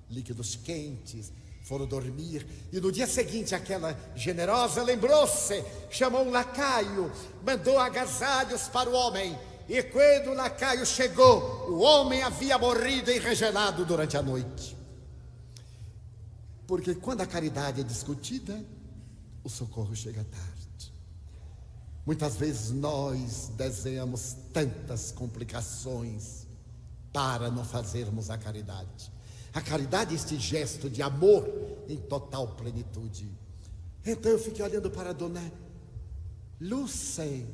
líquidos quentes, foram dormir. E no dia seguinte aquela generosa lembrou-se, chamou um lacaio, mandou agasalhos para o homem. E quando o lacaio chegou, o homem havia morrido enregelado durante a noite. Porque quando a caridade é discutida, o socorro chega tarde. Muitas vezes nós desenhamos tantas complicações para não fazermos a caridade. A caridade é este gesto de amor em total plenitude. Então eu fiquei olhando para a Dona Lúcia,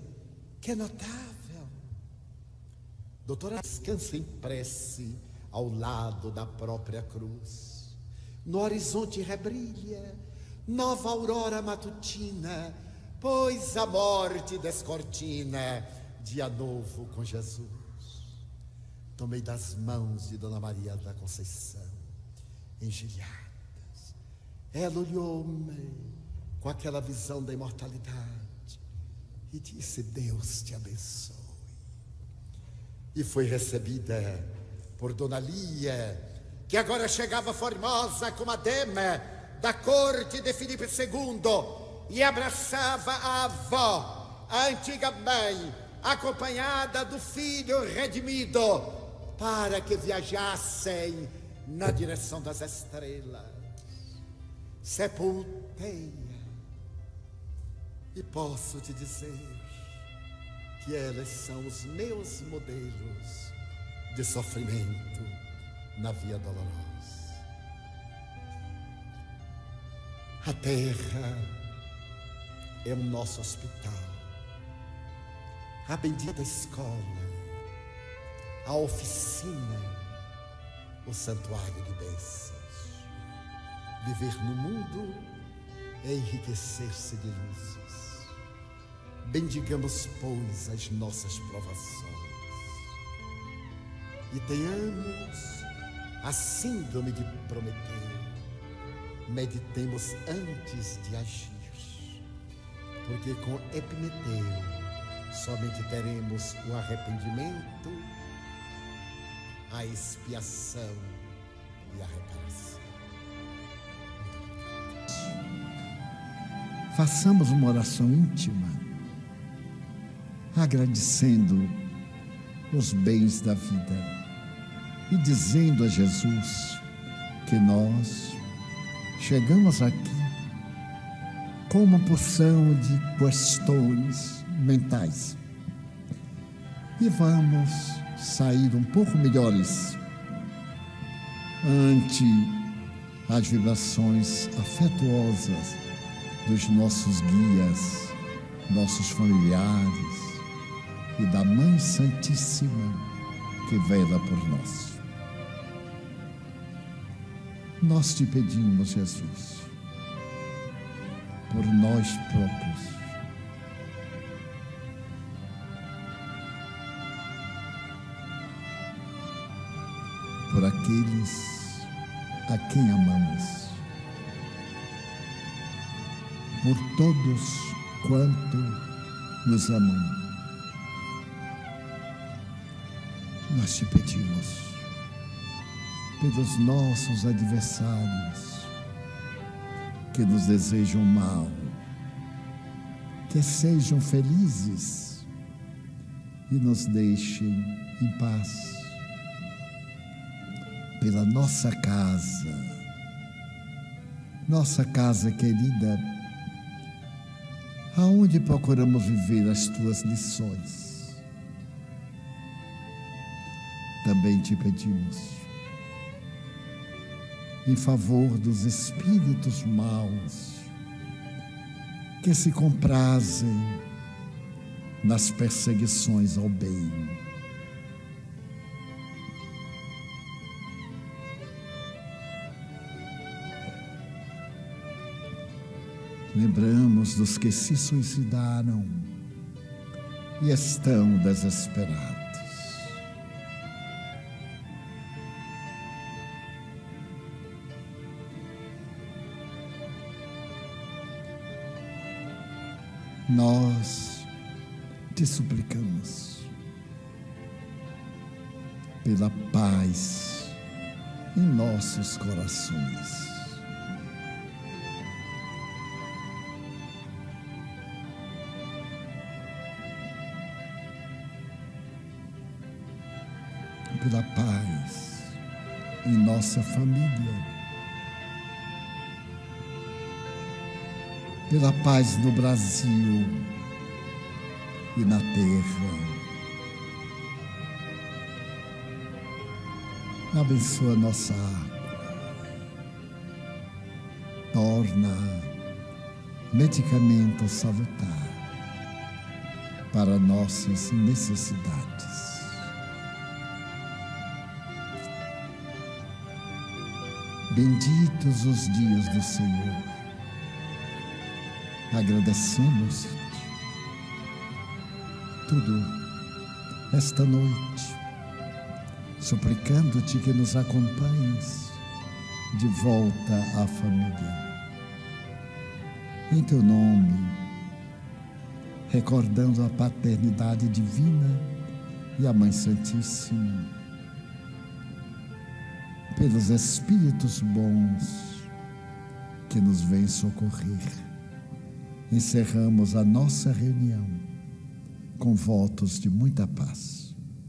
que notável. Doutora, descansa em prece ao lado da própria cruz. No horizonte rebrilha nova aurora matutina, pois a morte descortina dia novo com Jesus. Tomei das mãos de Dona Maria da Conceição, engelhadas. Ela olhou-me com com aquela visão da imortalidade e disse: Deus te abençoe. E foi recebida por Dona Lia, que agora chegava formosa como a dama da corte de Filipe II, e abraçava a avó, a antiga mãe, acompanhada do filho redimido, para que viajassem na direção das estrelas. Sepultei-a, e posso te dizer que elas são os meus modelos de sofrimento na via dolorosa. A terra é o nosso hospital, a bendita escola, a oficina, o santuário de bênçãos. Viver no mundo é enriquecer-se de luzes. Bendigamos, pois, as nossas provações e tenhamos a síndrome de Prometeu. Meditemos antes de agir, porque com Epimeteu somente teremos o arrependimento, a expiação e a reparação. Façamos uma oração íntima, agradecendo os bens da vida e dizendo a Jesus que nós chegamos aqui com uma porção de questões mentais e vamos sair um pouco melhores ante as vibrações afetuosas dos nossos guias, nossos familiares e da Mãe Santíssima que vela por nós. Nós te pedimos, Jesus, por nós próprios, por aqueles a quem amamos, por todos quanto nos amam. Nós te pedimos pelos nossos adversários que nos desejam mal, que sejam felizes e nos deixem em paz. Pela nossa casa querida, aonde procuramos viver as tuas lições. Também te pedimos em favor dos espíritos maus que se comprazem nas perseguições ao bem. Lembramos dos que se suicidaram e estão desesperados. Nós te suplicamos pela paz em nossos corações. Pela paz em nossa família, pela paz no Brasil e na terra. Abençoa nossa água, torna medicamento salutar para nossas necessidades. Benditos os dias do Senhor. Agradecemos tudo esta noite, suplicando-te que nos acompanhes de volta à família. em teu nome, recordando a paternidade divina e a Mãe Santíssima, pelos Espíritos bons que nos vêm socorrer, encerramos a nossa reunião com votos de muita paz.